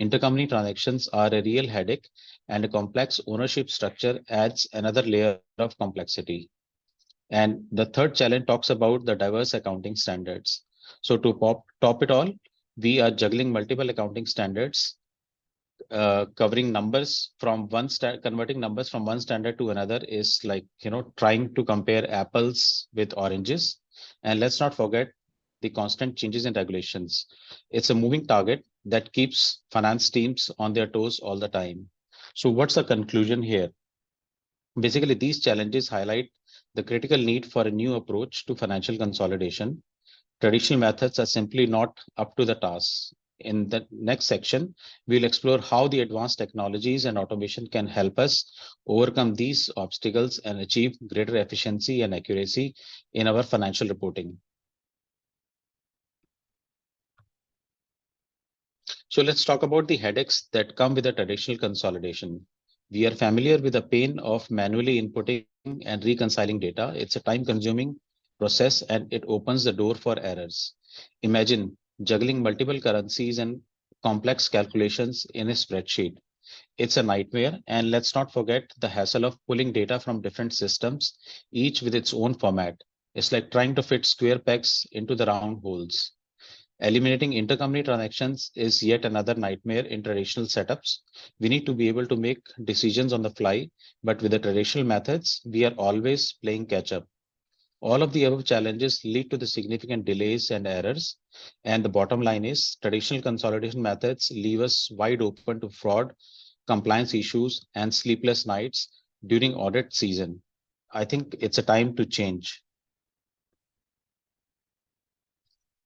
Speaker 3: Intercompany transactions are a real headache, and a complex ownership structure adds another layer of complexity. And the third challenge talks about the diverse accounting standards. So to top it all, we are juggling multiple accounting standards, covering numbers from converting numbers from one standard to another is like, trying to compare apples with oranges. And let's not forget the constant changes in regulations. It's a moving target that keeps finance teams on their toes all the time. So what's the conclusion here? Basically, these challenges highlight the critical need for a new approach to financial consolidation. Traditional methods are simply not up to the task. In the next section, we'll explore how the advanced technologies and automation can help us overcome these obstacles and achieve greater efficiency and accuracy in our financial reporting. So let's talk about the headaches that come with a traditional consolidation. We are familiar with the pain of manually inputting and reconciling data. It's a time-consuming process and it opens the door for errors. Imagine juggling multiple currencies and complex calculations in a spreadsheet. It's a nightmare, and let's not forget the hassle of pulling data from different systems, each with its own format. It's like trying to fit square pegs into the round holes. Eliminating intercompany transactions is yet another nightmare in traditional setups. We need to be able to make decisions on the fly, but with the traditional methods, we are always playing catch up. All of the above challenges lead to the significant delays and errors. And the bottom line is traditional consolidation methods leave us wide open to fraud, compliance issues, and sleepless nights during audit season. I think it's a time to change.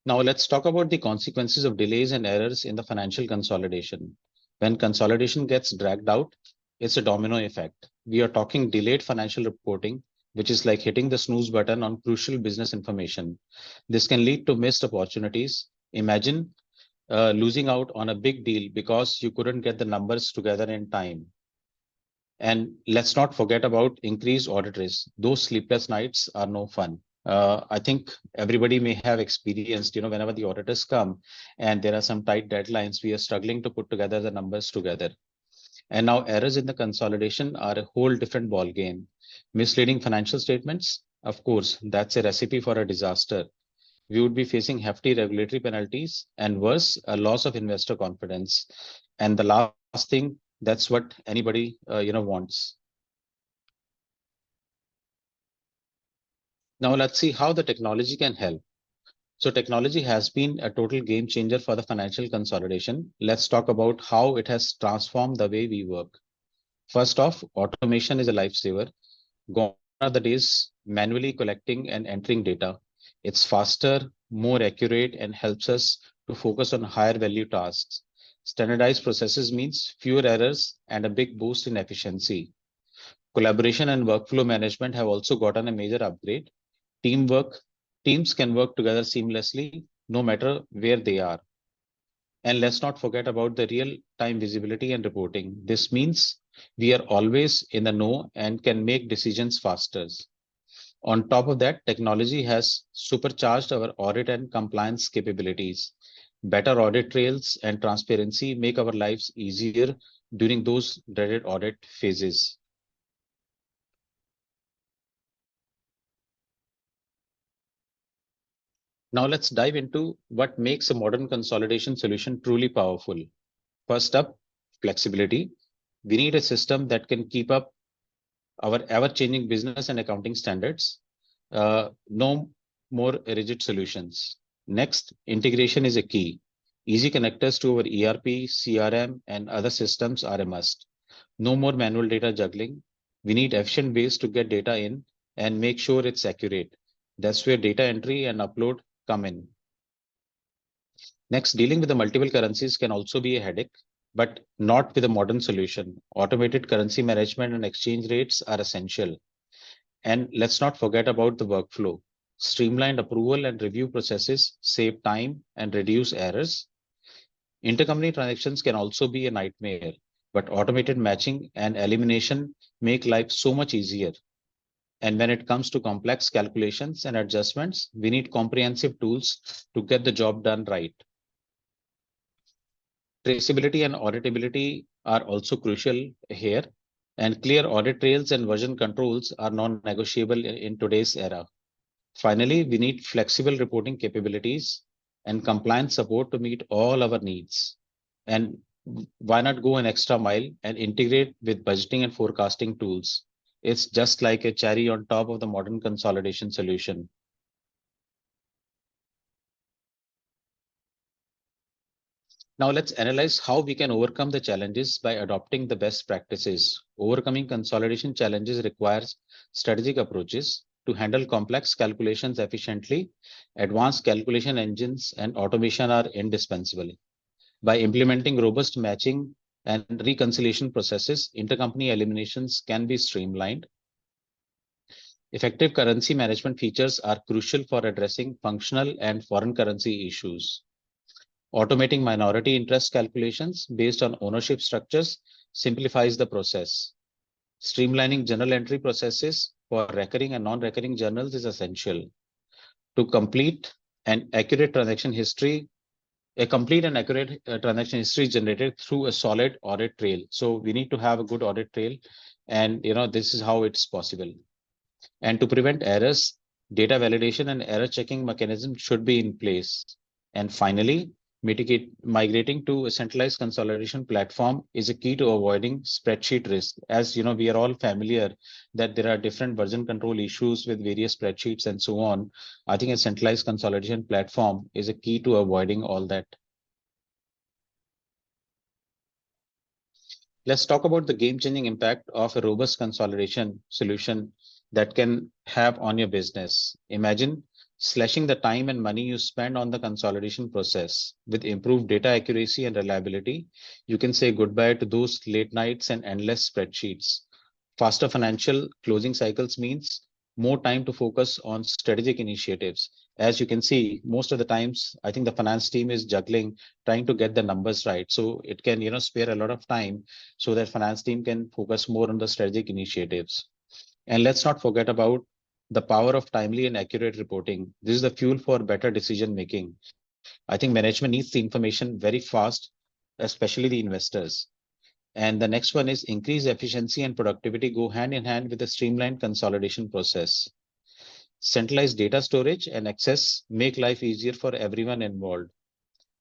Speaker 3: Now let's talk about the consequences of delays and errors in the financial consolidation. When consolidation gets dragged out, it's a domino effect. We are talking delayed financial reporting, which is like hitting the snooze button on crucial business information. This can lead to missed opportunities. Imagine losing out on a big deal because you couldn't get the numbers together in time. And let's not forget about increased audit risk. Those sleepless nights are no fun. I think everybody may have experienced, whenever the auditors come and there are some tight deadlines, we are struggling to put together the numbers together. And now errors in the consolidation are a whole different ball game. Misleading financial statements, of course, that's a recipe for a disaster. We would be facing hefty regulatory penalties and worse, a loss of investor confidence. And the last thing, that's what anybody wants. Now let's see how the technology can help. So technology has been a total game changer for the financial consolidation. Let's talk about how it has transformed the way we work. First off, automation is a lifesaver. Gone are the days manually collecting and entering data. It's faster, more accurate, and helps us to focus on higher value tasks. Standardized processes means fewer errors and a big boost in efficiency. Collaboration and workflow management have also gotten a major upgrade. Teamwork, teams can work together seamlessly no matter where they are. And let's not forget about the real time visibility and reporting. This means we are always in the know and can make decisions faster. On top of that, technology has supercharged our audit and compliance capabilities. Better audit trails and transparency make our lives easier during those dreaded audit phases. Now let's dive into what makes a modern consolidation solution truly powerful. First up, flexibility. We need a system that can keep up our ever-changing business and accounting standards. No more rigid solutions. Next, integration is a key. Easy connectors to our ERP, CRM, and other systems are a must. No more manual data juggling. We need efficient ways to get data in and make sure it's accurate. That's where data entry and upload come in. Next, dealing with the multiple currencies can also be a headache, but not with a modern solution. Automated currency management and exchange rates are essential. And let's not forget about the workflow. Streamlined approval and review processes save time and reduce errors. Intercompany transactions can also be a nightmare, but automated matching and elimination make life so much easier. And when it comes to complex calculations and adjustments, we need comprehensive tools to get the job done right. Traceability and auditability are also crucial here, and clear audit trails and version controls are non-negotiable in today's era. Finally, we need flexible reporting capabilities and compliance support to meet all our needs. And why not go an extra mile and integrate with budgeting and forecasting tools? It's just like a cherry on top of the modern consolidation solution. Now let's analyze how we can overcome the challenges by adopting the best practices. Overcoming consolidation challenges requires strategic approaches to handle complex calculations efficiently. Advanced calculation engines and automation are indispensable. By implementing robust matching and reconciliation processes, intercompany eliminations can be streamlined. Effective currency management features are crucial for addressing functional and foreign currency issues. Automating minority interest calculations based on ownership structures simplifies the process. Streamlining journal entry processes for recurring and non-recurring journals is essential. To complete an accurate transaction history, a complete and accurate transaction history is generated through a solid audit trail. So we need to have a good audit trail, and this is how it's possible. And to prevent errors, data validation and error checking mechanism should be in place. And finally, migrating to a centralized consolidation platform is a key to avoiding spreadsheet risk. As you know, we are all familiar that there are different version control issues with various spreadsheets and so on. I think a centralized consolidation platform is a key to avoiding all that. Let's talk about the game-changing impact of a robust consolidation solution that can have on your business. Imagine slashing the time and money you spend on the consolidation process. With improved data accuracy and reliability, you can say goodbye to those late nights and endless spreadsheets. Faster financial closing cycles means more time to focus on strategic initiatives. As you can see, most of the times, I think the finance team is juggling, trying to get the numbers right. So it can, spare a lot of time so that finance team can focus more on the strategic initiatives. And let's not forget about the power of timely and accurate reporting. This is the fuel for better decision making. I think management needs the information very fast, especially the investors. And the next one is increased efficiency and productivity go hand in hand with the streamlined consolidation process. Centralized data storage and access make life easier for everyone involved.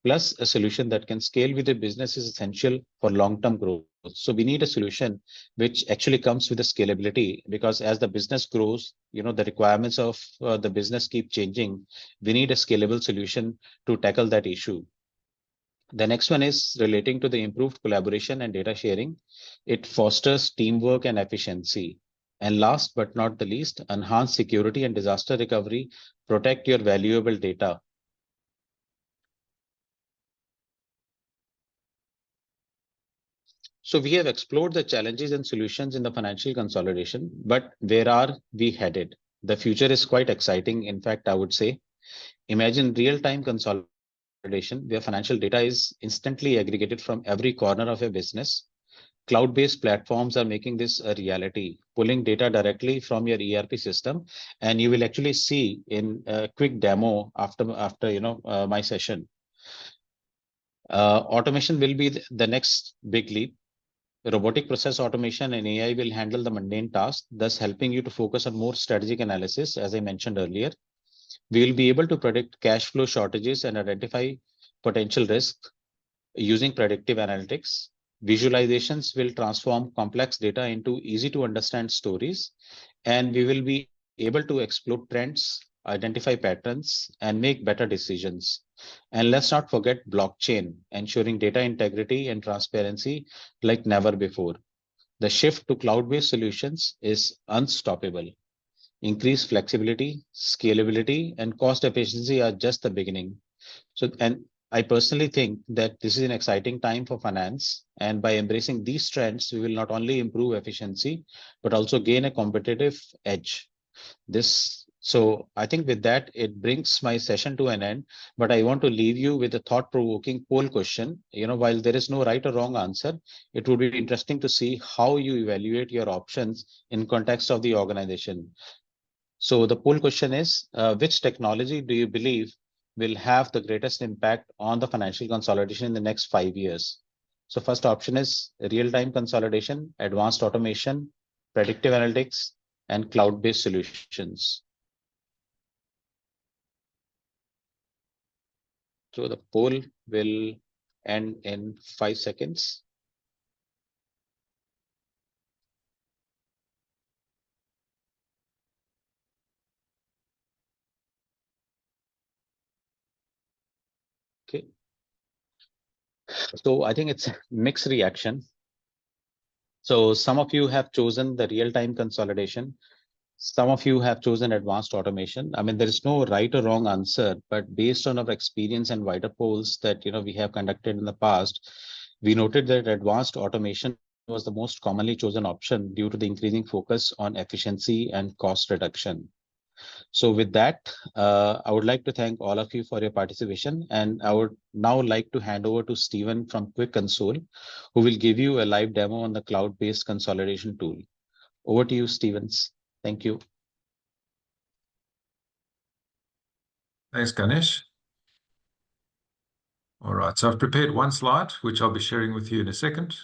Speaker 3: Plus, a solution that can scale with the business is essential for long-term growth. So we need a solution which actually comes with the scalability, because as the business grows, the requirements of the business keep changing. We need a scalable solution to tackle that issue. The next one is relating to the improved collaboration and data sharing. It fosters teamwork and efficiency. And last but not the least, enhance security and disaster recovery, protect your valuable data. So we have explored the challenges and solutions in the financial consolidation, but where are we headed? The future is quite exciting. In fact, I would say, imagine real-time consolidation where financial data is instantly aggregated from every corner of a business. Cloud-based platforms are making this a reality, pulling data directly from your ERP system, and you will actually see in a quick demo after my session. Automation will be the next big leap. Robotic process automation and AI will handle the mundane tasks, thus helping you to focus on more strategic analysis, as I mentioned earlier. We will be able to predict cash flow shortages and identify potential risks using predictive analytics. Visualizations will transform complex data into easy to understand stories, and we will be able to explore trends, identify patterns, and make better decisions. And let's not forget blockchain, ensuring data integrity and transparency like never before. The shift to cloud-based solutions is unstoppable. Increased flexibility, scalability, and cost efficiency are just the beginning. And I personally think that this is an exciting time for finance. And by embracing these trends, we will not only improve efficiency, but also gain a competitive edge. So I think with that, it brings my session to an end, but I want to leave you with a thought-provoking poll question. While there is no right or wrong answer, it would be interesting to see how you evaluate your options in context of the organization. So the poll question is, which technology do you believe will have the greatest impact on the financial consolidation in the next 5 years? So first option is real-time consolidation, advanced automation, predictive analytics, and cloud-based solutions. So the poll will end in 5 seconds. Okay. So I think it's a mixed reaction. So some of you have chosen the real-time consolidation. Some of you have chosen advanced automation. I mean, there is no right or wrong answer, but based on our experience and wider polls that we have conducted in the past, we noted that advanced automation was the most commonly chosen option due to the increasing focus on efficiency and cost reduction. So with that, I would like to thank all of you for your participation, and I would now like to hand over to Stephen from Quick Console, who will give you a live demo on the cloud-based consolidation tool. Over to you, Stevens. Thank you.
Speaker 4: Thanks, Ganesh. All right, so I've prepared one slide, which I'll be sharing with you in a second.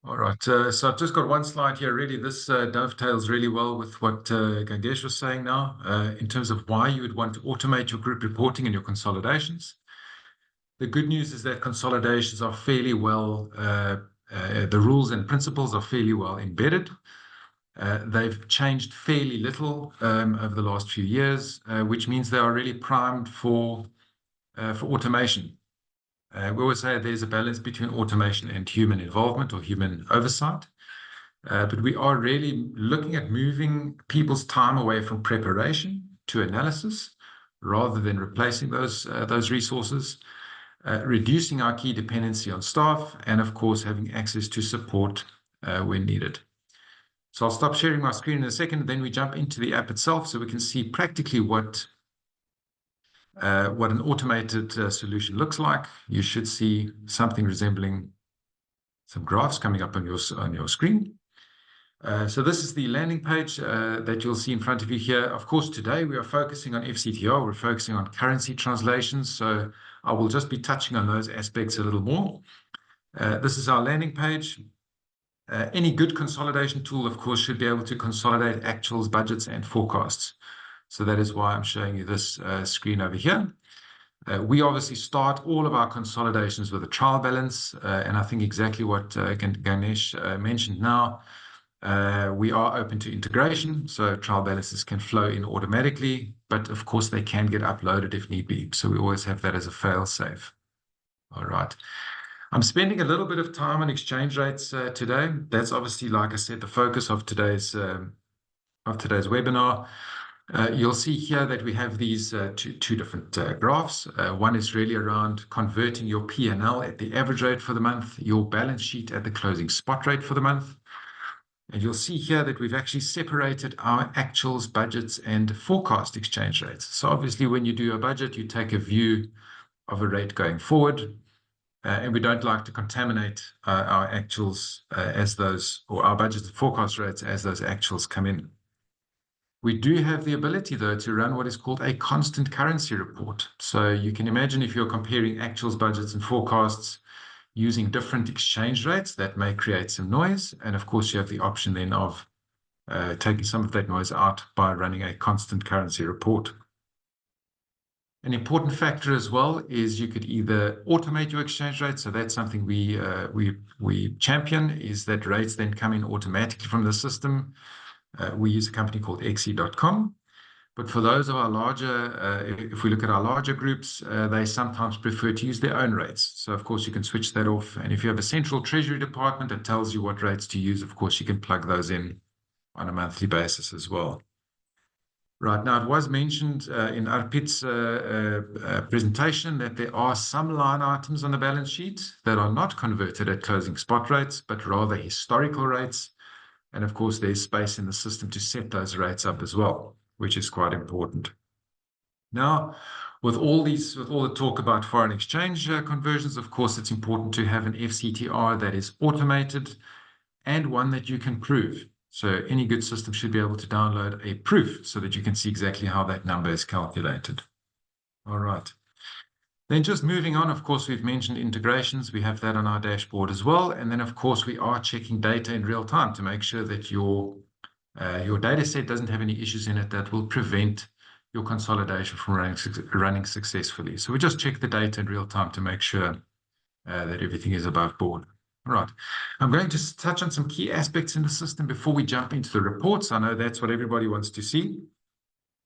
Speaker 4: All right, so I've just got one slide here already. This dovetails really well with what Ganesh was saying now, in terms of why you would want to automate your group reporting and your consolidations. The good news is that consolidations are fairly well, the rules and principles are fairly well embedded. They've changed fairly little over the last few years, which means they are really primed for automation. We always say there's a balance between automation and human involvement or human oversight. But we are really looking at moving people's time away from preparation to analysis, rather than replacing those resources, reducing our key dependency on staff, and of course, having access to support when needed. So I'll stop sharing my screen in a second, and then we jump into the app itself so we can see practically what an automated solution looks like. You should see something resembling some graphs coming up on your screen. So this is the landing page that you'll see in front of you here. Of course, today we are focusing on FCTR. We're focusing on currency translations. So I will just be touching on those aspects a little more. This is our landing page. Any good consolidation tool, of course, should be able to consolidate actuals, budgets, and forecasts. So that is why I'm showing you this screen over here. We obviously start all of our consolidations with a trial balance, and I think exactly what Ganesh mentioned now. We are open to integration, so trial balances can flow in automatically, but of course they can get uploaded if need be. So we always have that as a fail-safe. All right. I'm spending a little bit of time on exchange rates today. That's obviously, like I said, the focus of today's webinar. You'll see here that we have these two different graphs. One is really around converting your P&L at the average rate for the month, your balance sheet at the closing spot rate for the month. And you'll see here that we've actually separated our actuals, budgets, and forecast exchange rates. So obviously, when you do a budget, you take a view of a rate going forward. And we don't like to contaminate our actuals as those, or our budgets and forecast rates as those actuals come in. We do have the ability, though, to run what is called a constant currency report. So you can imagine if you're comparing actuals, budgets, and forecasts using different exchange rates, that may create some noise. And of course, you have the option then of taking some of that noise out by running a constant currency report. An important factor as well is you could either automate your exchange rate. So that's something we champion, is that rates then come in automatically from the system. We use a company called xe.com. But for those of our larger, if we look at our larger groups, they sometimes prefer to use their own rates. So of course you can switch that off. And if you have a central treasury department that tells you what rates to use, of course you can plug those in on a monthly basis as well. Right, now it was mentioned in Arpit's presentation that there are some line items on the balance sheet that are not converted at closing spot rates, but rather historical rates. And of course, there's space in the system to set those rates up as well, which is quite important. Now, with all the talk about foreign exchange conversions, of course, it's important to have an FCTR that is automated and one that you can prove. So any good system should be able to download a proof so that you can see exactly how that number is calculated. All right. Then just moving on, of course, we've mentioned integrations. We have that on our dashboard as well. And then, of course, we are checking data in real time to make sure that your data set doesn't have any issues in it that will prevent your consolidation from running successfully. So we just check the data in real time to make sure that everything is above board. All right. I'm going to touch on some key aspects in the system before we jump into the reports. I know that's what everybody wants to see.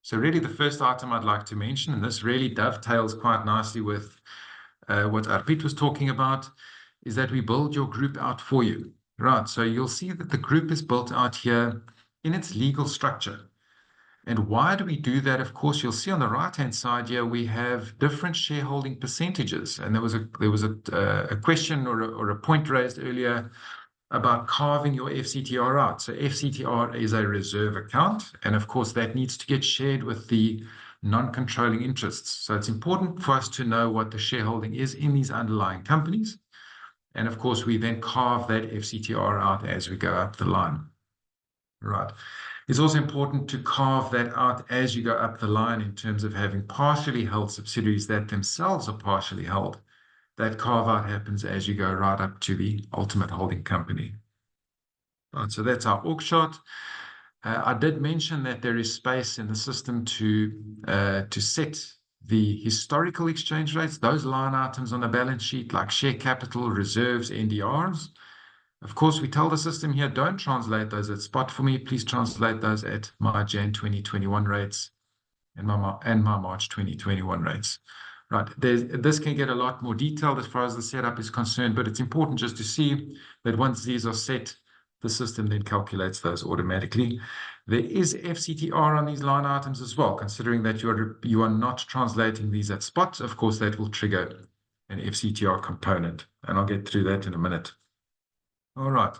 Speaker 4: So really the first item I'd like to mention, and this really dovetails quite nicely with what Arpit was talking about, is that we build your group out for you. Right, so you'll see that the group is built out here in its legal structure. And why do we do that? Of course, you'll see on the right-hand side here, we have different shareholding percentages. And there was a question or a point raised earlier about carving your FCTR out. So FCTR is a reserve account. And of course, that needs to get shared with the non-controlling interests. So it's important for us to know what the shareholding is in these underlying companies. And of course, we then carve that FCTR out as we go up the line. Right. It's also important to carve that out as you go up the line in terms of having partially held subsidiaries that themselves are partially held. That carve out happens as you go right up to the ultimate holding company. Right, so that's our org chart. I did mention that there is space in the system to set the historical exchange rates, those line items on the balance sheet like share capital, reserves, NDRs. Of course, we tell the system here, don't translate those at spot for me. Please translate those at my Jan 2021 rates and my March 2021 rates. Right, this can get a lot more detailed as far as the setup is concerned, but it's important just to see that once these are set, the system then calculates those automatically. There is FCTR on these line items as well, considering that you are not translating these at spot. Of course, that will trigger an FCTR component, and I'll get through that in a minute. All right.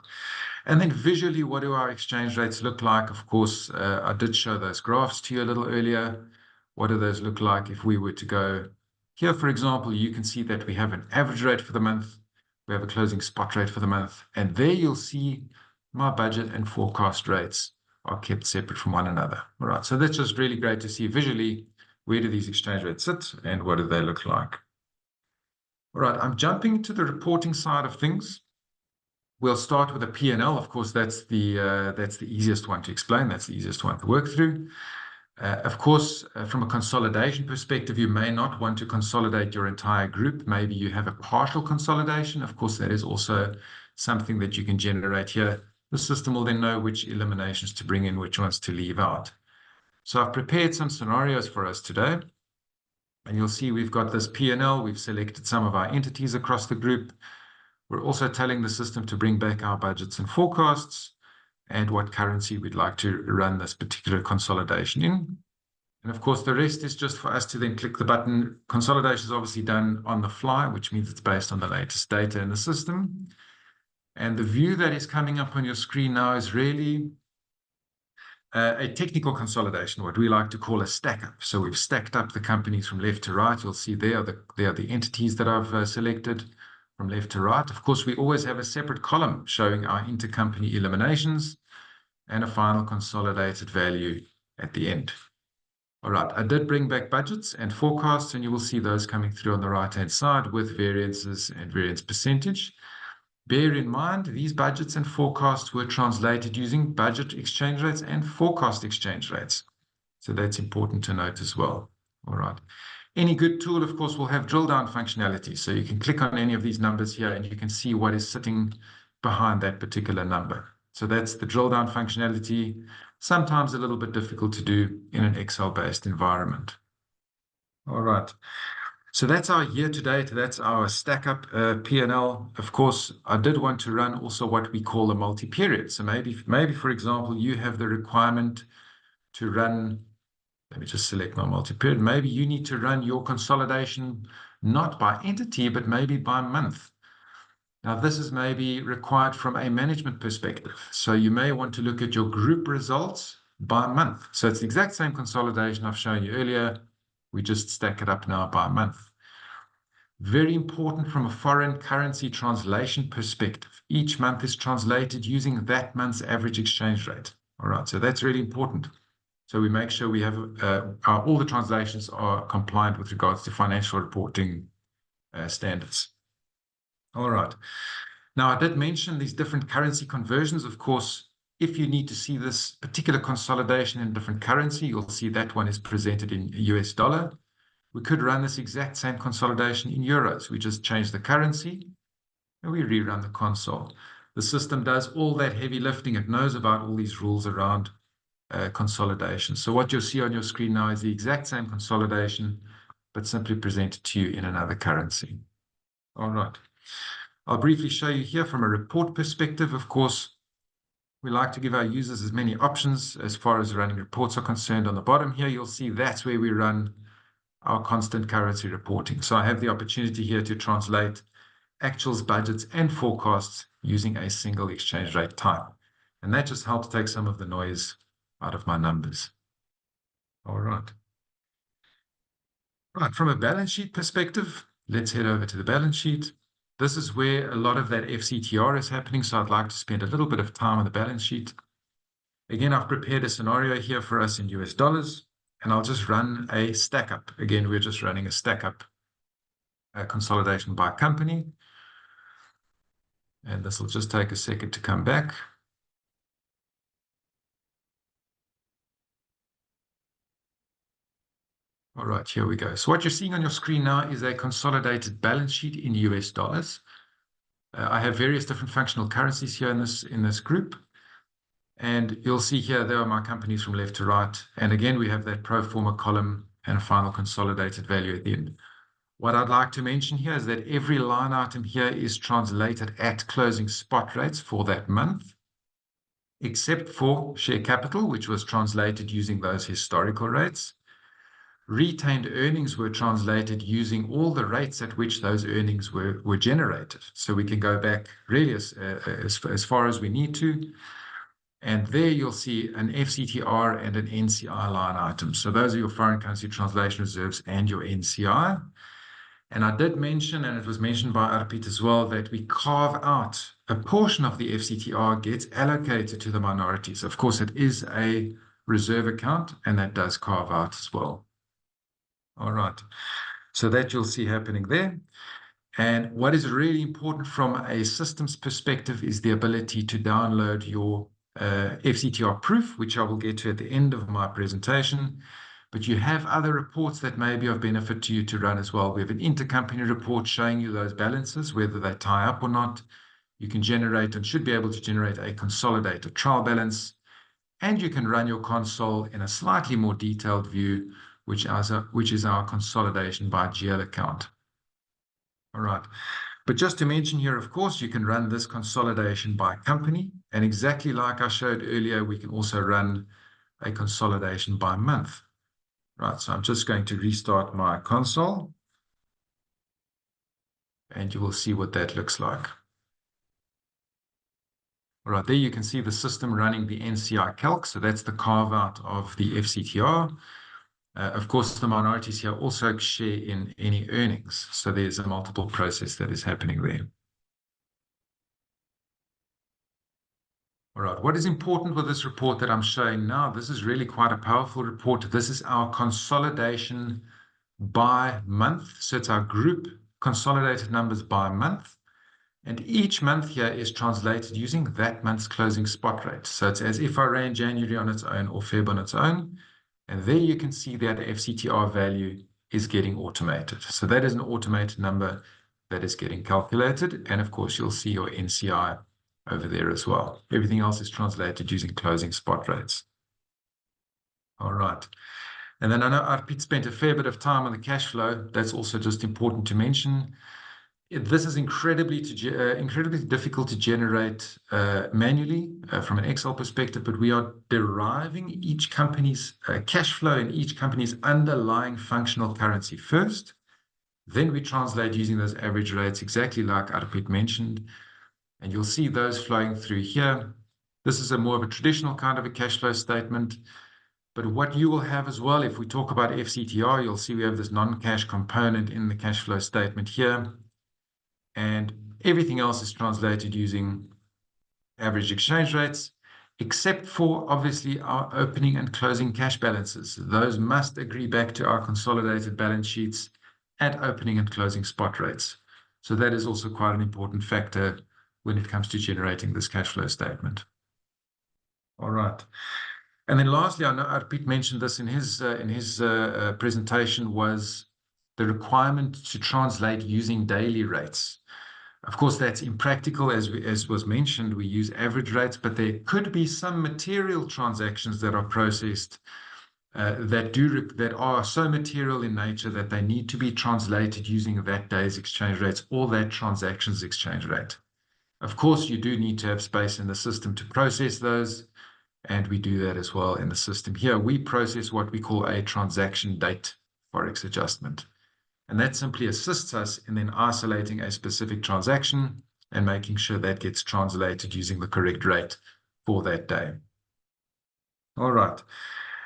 Speaker 4: And then visually, what do our exchange rates look like? Of course, I did show those graphs to you a little earlier. What do those look like if we were to go here, for example, you can see that we have an average rate for the month. We have a closing spot rate for the month. And there you'll see my budget and forecast rates are kept separate from one another. All right. So that's just really great to see visually, where do these exchange rates sit and what do they look like? All right. I'm jumping to the reporting side of things. We'll start with a P&L. Of course, that's the easiest one to explain. That's the easiest one to work through. Of course, from a consolidation perspective, you may not want to consolidate your entire group. Maybe you have a partial consolidation. Of course, that is also something that you can generate here. The system will then know which eliminations to bring in, which ones to leave out. So I've prepared some scenarios for us today. And you'll see we've got this P&L. We've selected some of our entities across the group. We're also telling the system to bring back our budgets and forecasts and what currency we'd like to run this particular consolidation in. And of course, the rest is just for us to then click the button. Consolidation is obviously done on the fly, which means it's based on the latest data in the system. And the view that is coming up on your screen now is really a technical consolidation, what we like to call a stack up. So we've stacked up the companies from left to right. You'll see there are the entities that I've selected from left to right. Of course, we always have a separate column showing our intercompany eliminations and a final consolidated value at the end. All right, I did bring back budgets and forecasts, and you will see those coming through on the right-hand side with variances and variance percentage. Bear in mind, these budgets and forecasts were translated using budget exchange rates and forecast exchange rates. So that's important to note as well. All right. Any good tool, of course, will have drill down functionality. So you can click on any of these numbers here and you can see what is sitting behind that particular number. So that's the drill down functionality, sometimes a little bit difficult to do in an Excel-based environment. All right. So that's our year to date. That's our stack up P&L. Of course, I did want to run also what we call a multi-period. So maybe, for example, you have the requirement to run, let me just select my multi-period. Maybe you need to run your consolidation not by entity, but maybe by month. Now, this is maybe required from a management perspective. So you may want to look at your group results by month. So it's the exact same consolidation I've shown you earlier. We just stack it up now by month. Very important from a foreign currency translation perspective. Each month is translated using that month's average exchange rate. All right, so that's really important. So we make sure we have all the translations are compliant with regards to financial reporting standards. All right. Now, I did mention these different currency conversions. Of course, if you need to see this particular consolidation in different currency, you'll see that one is presented in US dollar. We could run this exact same consolidation in euros. We just change the currency and we rerun the console. The system does all that heavy lifting. It knows about all these rules around consolidation. So what you'll see on your screen now is the exact same consolidation, but simply presented to you in another currency. All right. I'll briefly show you here from a report perspective. Of course, we like to give our users as many options as far as running reports are concerned. On the bottom here, you'll see that's where we run our constant currency reporting. So I have the opportunity here to translate actuals, budgets, and forecasts using a single exchange rate type. And that just helps take some of the noise out of my numbers. All right. Right, from a balance sheet perspective, let's head over to the balance sheet. This is where a lot of that FCTR is happening, so I'd like to spend a little bit of time on the balance sheet. Again, I've prepared a scenario here for us in US dollars, and I'll just run a stack up. Again, we're just running a stack up consolidation by company. And this will just take a second to come back. All right, here we go. So what you're seeing on your screen now is a consolidated balance sheet in US dollars. I have various different functional currencies here in this group. And you'll see here, there are my companies from left to right. And again, we have that pro forma column and a final consolidated value at the end. What I'd like to mention here is that every line item here is translated at closing spot rates for that month, except for share capital, which was translated using those historical rates. Retained earnings were translated using all the rates at which those earnings were generated. So we can go back really as far as we need to. And there you'll see an FCTR and an NCI line item. So those are your foreign currency translation reserves and your NCI. And I did mention, and it was mentioned by Arpit as well, that we carve out a portion of the FCTR gets allocated to the minorities. Of course, it is a reserve account, and that does carve out as well. All right. So that you'll see happening there. And what is really important from a systems perspective is the ability to download your FCTR proof, which I will get to at the end of my presentation. But you have other reports that may be of benefit to you to run as well. We have an intercompany report showing you those balances, whether they tie up or not. You can generate and should be able to generate a consolidated trial balance, and you can run your console in a slightly more detailed view, which is our consolidation by GL account. All right. But just to mention here, of course, you can run this consolidation by company. And exactly like I showed earlier, we can also run a consolidation by month. Right, so I'm just going to restart my console. And you will see what that looks like. All right, there you can see the system running the NCI calc. So that's the carve out of the FCTR. Of course, the minorities here also share in any earnings. So there's a multiple process that is happening there. All right, what is important with this report that I'm showing now? This is really quite a powerful report. This is our consolidation by month. So it's our group consolidated numbers by month. And each month here is translated using that month's closing spot rate. So it's as if I ran January on its own or Feb on its own. And there you can see that FCTR value is getting automated. So that is an automated number that is getting calculated. And of course, you'll see your NCI over there as well. Everything else is translated using closing spot rates. All right. And then I know Arpit spent a fair bit of time on the cash flow. That's also just important to mention. This is incredibly difficult to generate manually from an Excel perspective, but we are deriving each company's cash flow and each company's underlying functional currency first. Then we translate using those average rates, exactly like Arpit mentioned. And you'll see those flowing through here. This is a more of a traditional kind of a cash flow statement. But what you will have as well, if we talk about FCTR, you'll see we have this non-cash component in the cash flow statement here. And everything else is translated using average exchange rates, except for obviously our opening and closing cash balances. Those must agree back to our consolidated balance sheets at opening and closing spot rates. So that is also quite an important factor when it comes to generating this cash flow statement. All right. And then lastly, I know Arpit mentioned this in his presentation, was the requirement to translate using daily rates. Of course, that's impractical, as was mentioned. We use average rates, but there could be some material transactions that are processed that are so material in nature that they need to be translated using that day's exchange rates or that transaction's exchange rate. Of course, you do need to have space in the system to process those, and we do that as well in the system. Here, we process what we call a transaction date forex adjustment. And that simply assists us in then isolating a specific transaction and making sure that gets translated using the correct rate for that day. All right.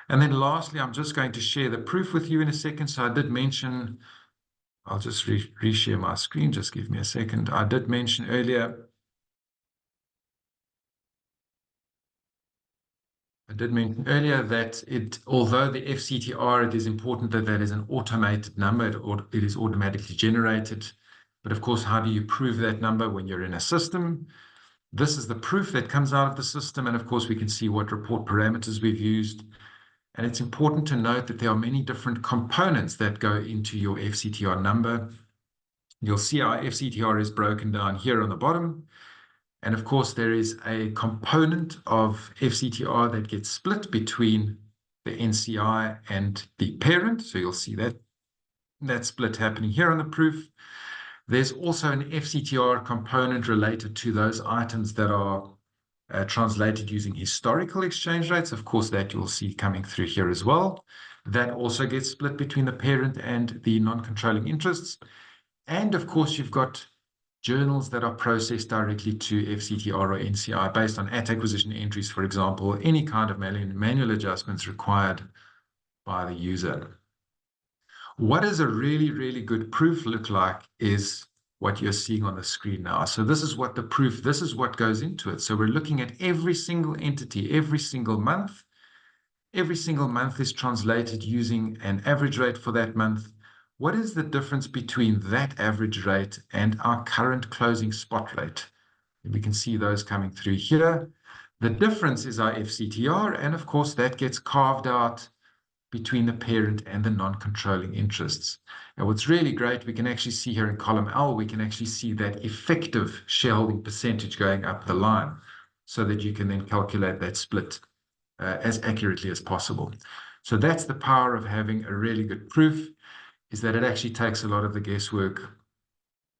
Speaker 4: And then lastly, I'm just going to share the proof with you in a second. So I did mention, I'll just reshare my screen. Just give me a second. I did mention earlier, that although the FCTR, it is important that that is an automated number, it is automatically generated. But of course, how do you prove that number when you're in a system? This is the proof that comes out of the system. And of course, we can see what report parameters we've used. And it's important to note that there are many different components that go into your FCTR number. You'll see our FCTR is broken down here on the bottom. And of course, there is a component of FCTR that gets split between the NCI and the parent. So you'll see that split happening here on the proof. There's also an FCTR component related to those items that are translated using historical exchange rates. Of course, that you'll see coming through here as well. That also gets split between the parent and the non-controlling interests. And of course, you've got journals that are processed directly to FCTR or NCI based on at-acquisition entries, for example, any kind of manual adjustments required by the user. What does a really, really good proof look like is what you're seeing on the screen now. So this is what this is what goes into it. So we're looking at every single entity, every single month. Every single month is translated using an average rate for that month. What is the difference between that average rate and our current closing spot rate? We can see those coming through here. The difference is our FCTR, and of course that gets carved out between the parent and the non-controlling interests. And what's really great, we can actually see here in column L, we can actually see that effective shareholding percentage going up the line so that you can then calculate that split as accurately as possible. So that's the power of having a really good proof, is that it actually takes a lot of the guesswork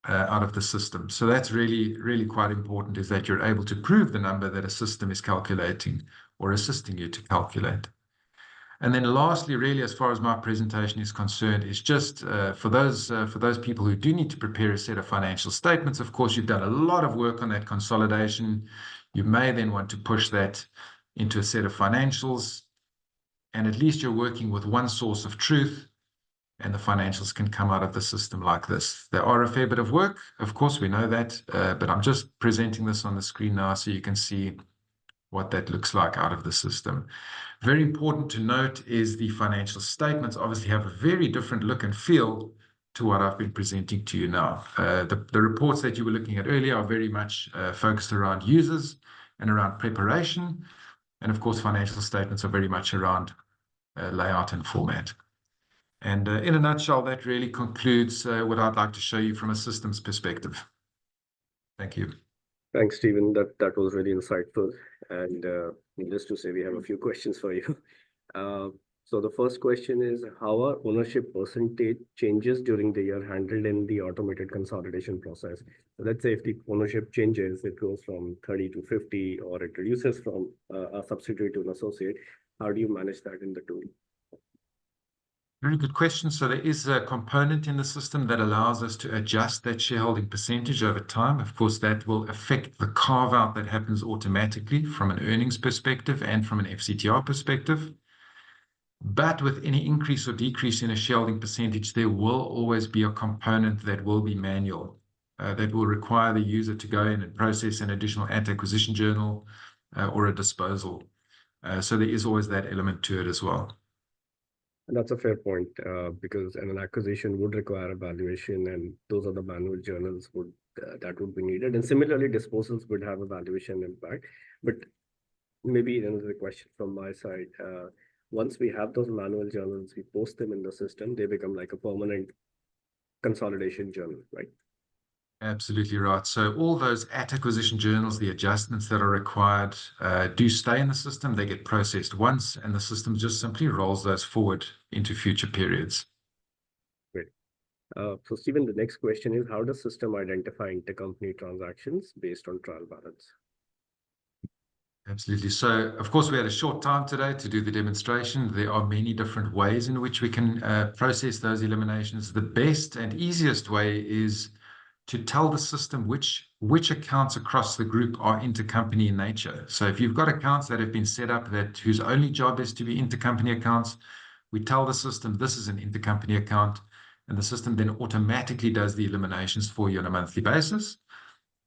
Speaker 4: out of the system. So that's really, really quite important, is that you're able to prove the number that a system is calculating or assisting you to calculate. And then lastly, really, as far as my presentation is concerned, is just for those people who do need to prepare a set of financial statements. Of course, you've done a lot of work on that consolidation. You may then want to push that into a set of financials, and at least you're working with one source of truth, and the financials can come out of the system like this. They are a fair bit of work, of course, we know that, but I'm just presenting this on the screen now so you can see what that looks like out of the system. Very important to note is the financial statements obviously have a very different look and feel to what I've been presenting to you now. The reports that you were looking at earlier are very much focused around users and around preparation. And of course, financial statements are very much around layout and format. And in a nutshell, that really concludes what I'd like to show you from a systems perspective. Thank you.
Speaker 1: Thanks, Stephen. That was really insightful. And just to say, we have a few questions for you. So the first question is, how are ownership percentage changes during the year handled in the automated consolidation process? So let's say if the ownership changes, it goes from 30 to 50, or it reduces from a subsidiary to an associate. How do you manage that in the tool?
Speaker 4: Very good question. So there is a component in the system that allows us to adjust that shareholding percentage over time. Of course, that will affect the carve out that happens automatically from an earnings perspective and from an FCTR perspective. But with any increase or decrease in a shareholding percentage, there will always be a component that will be manual, that will require the user to go in and process an additional at-acquisition journal or a disposal. So there is always that element to it as well.
Speaker 1: And that's a fair point, because an acquisition would require a valuation, and those are the manual journals that would be needed. And similarly, disposals would have a valuation impact. But maybe another question from my side. Once we have those manual journals, we post them in the system, they become like a permanent consolidation journal, right?
Speaker 4: Absolutely right. So all those at-acquisition journals, the adjustments that are required, do stay in the system. They get processed once, and the system just simply rolls those forward into future periods.
Speaker 1: Great. So Stephen, the next question is, how does system identify intercompany transactions based on trial balance?
Speaker 4: Absolutely. So, of course, we had a short time today to do the demonstration. There are many different ways in which we can process those eliminations. The best and easiest way is to tell the system which accounts across the group are intercompany in nature. So if you've got accounts that have been set up whose only job is to be intercompany accounts, we tell the system this is an intercompany account, and the system then automatically does the eliminations for you on a monthly basis,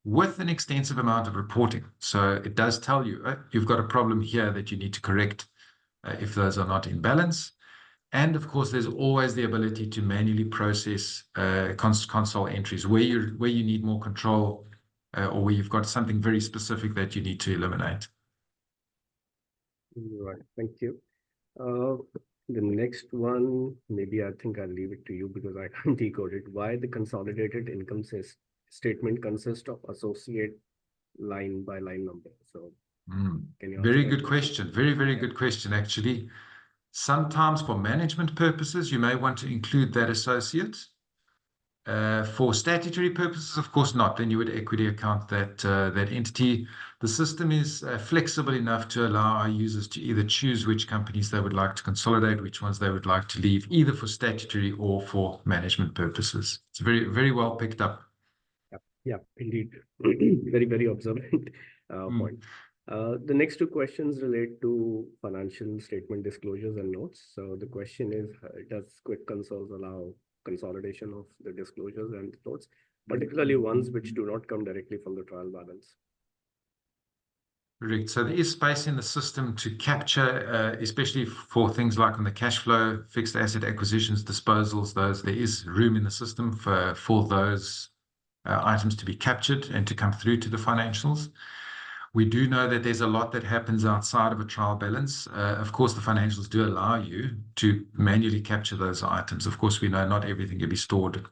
Speaker 4: with an extensive amount of reporting. So it does tell you, you've got a problem here that you need to correct if those are not in balance. And of course, there's always the ability to manually process console entries where you need more control or where you've got something very specific that you need to eliminate.
Speaker 1: Right, thank you. The next one, maybe I think I'll leave it to you because I can't decode it. Why the consolidated income statement consists of associate line by line number? So can you
Speaker 4: very good question. Very, very good question, actually. Sometimes for management purposes, you may want to include that associate. For statutory purposes, of course not. Then you would equity account that entity. The system is flexible enough to allow our users to either choose which companies they would like to consolidate, which ones they would like to leave, either for statutory or for management purposes. It's very, very well picked up.
Speaker 1: Yeah, indeed. Very, very observant point. The next two questions relate to financial statement disclosures and notes. So the question is, does Quick Consoles allow consolidation of the disclosures and notes, particularly ones which do not come directly from the trial balance?
Speaker 4: Correct. So there is space in the system to capture, especially for things like on the cash flow, fixed asset acquisitions, disposals, there is room in the system for those items to be captured and to come through to the financials. We do know that there's a lot that happens outside of a trial balance. Of course, the financials do allow you to manually capture those items. Of course, we know not everything can be stored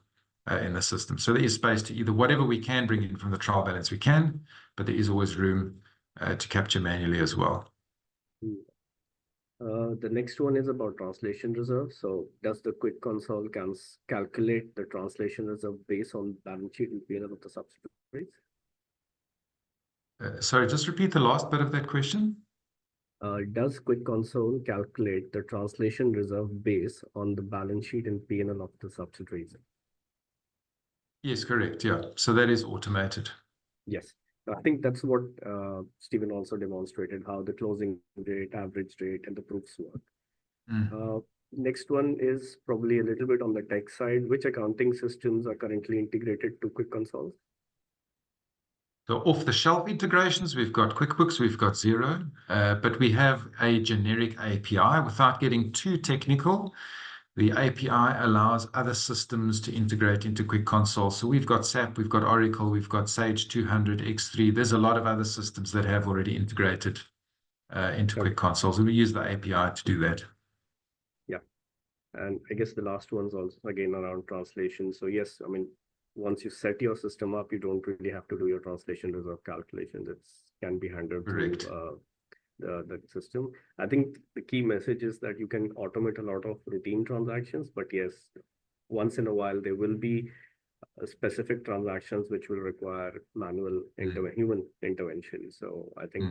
Speaker 4: in the system. So there is space to either whatever we can bring in from the trial balance, we can, but there is always room to capture manually as well.
Speaker 1: The next one is about translation reserve. So does the quick console calculate the translation reserve based on balance sheet and P&L of the subsidiaries?
Speaker 4: Sorry, just repeat the last bit of that question.
Speaker 1: Does quick console calculate the translation reserve based on the balance sheet and P&L of the subsidiaries?
Speaker 4: Yes, correct. Yeah. So that is automated.
Speaker 1: Yes. I think that's what Stephen also demonstrated, how the closing rate, average rate, and the proofs work. Next one is probably a little bit on the tech side. Which accounting systems are currently integrated to Quick Console?
Speaker 4: So off-the-shelf integrations, we've got QuickBooks, we've got Xero, but we have a generic API. Without getting too technical, the API allows other systems to integrate into Quick Console. So we've got SAP, we've got Oracle, we've got Sage 200, X3. There's a lot of other systems that have already integrated into Quick Console. So we use the API to do that.
Speaker 1: Yeah. And I guess the last one's also, again, around translation. So yes, I mean, once you set your system up, you don't really have to do your translation reserve calculations. It can be handled
Speaker 4: Correct.
Speaker 1: through the system. I think the key message is that you can automate a lot of routine transactions, but yes, once in a while there will be specific transactions which will require manual human intervention. So I think,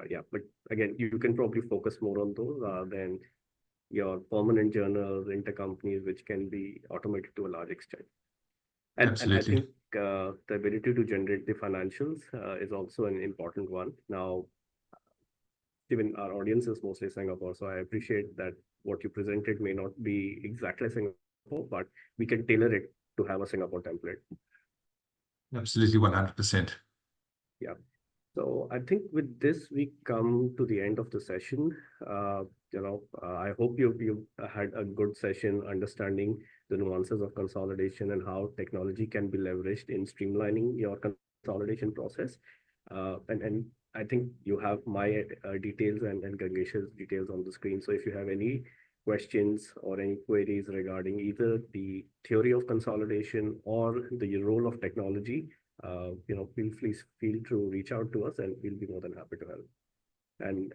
Speaker 1: yeah, but again, you can probably focus more on those than your permanent journals, intercompanies, which can be automated to a large extent. And I think the ability to generate the financials is also an important one. Now, even our audience is mostly Singapore, so I appreciate that what you presented may not be exactly Singapore, but we can tailor it to have a Singapore template.
Speaker 4: Absolutely, 100%.
Speaker 1: Yeah. So I think with this, we come to the end of the session. I hope you had a good session understanding the nuances of consolidation and how technology can be leveraged in streamlining your consolidation process. And I think you have my details and Gangesh's details on the screen. So if you have any questions or any queries regarding either the theory of consolidation or the role of technology, please feel to reach out to us and we'll be more than happy to help. And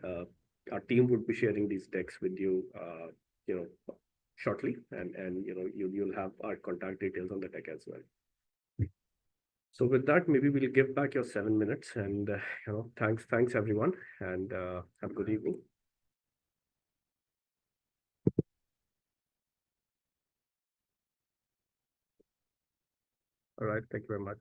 Speaker 1: our team would be sharing these decks with you, shortly, and you'll have our contact details on the deck as well. So with that, maybe we'll give back your 7 minutes, and thanks everyone, and have a good evening. All right, thank you very much.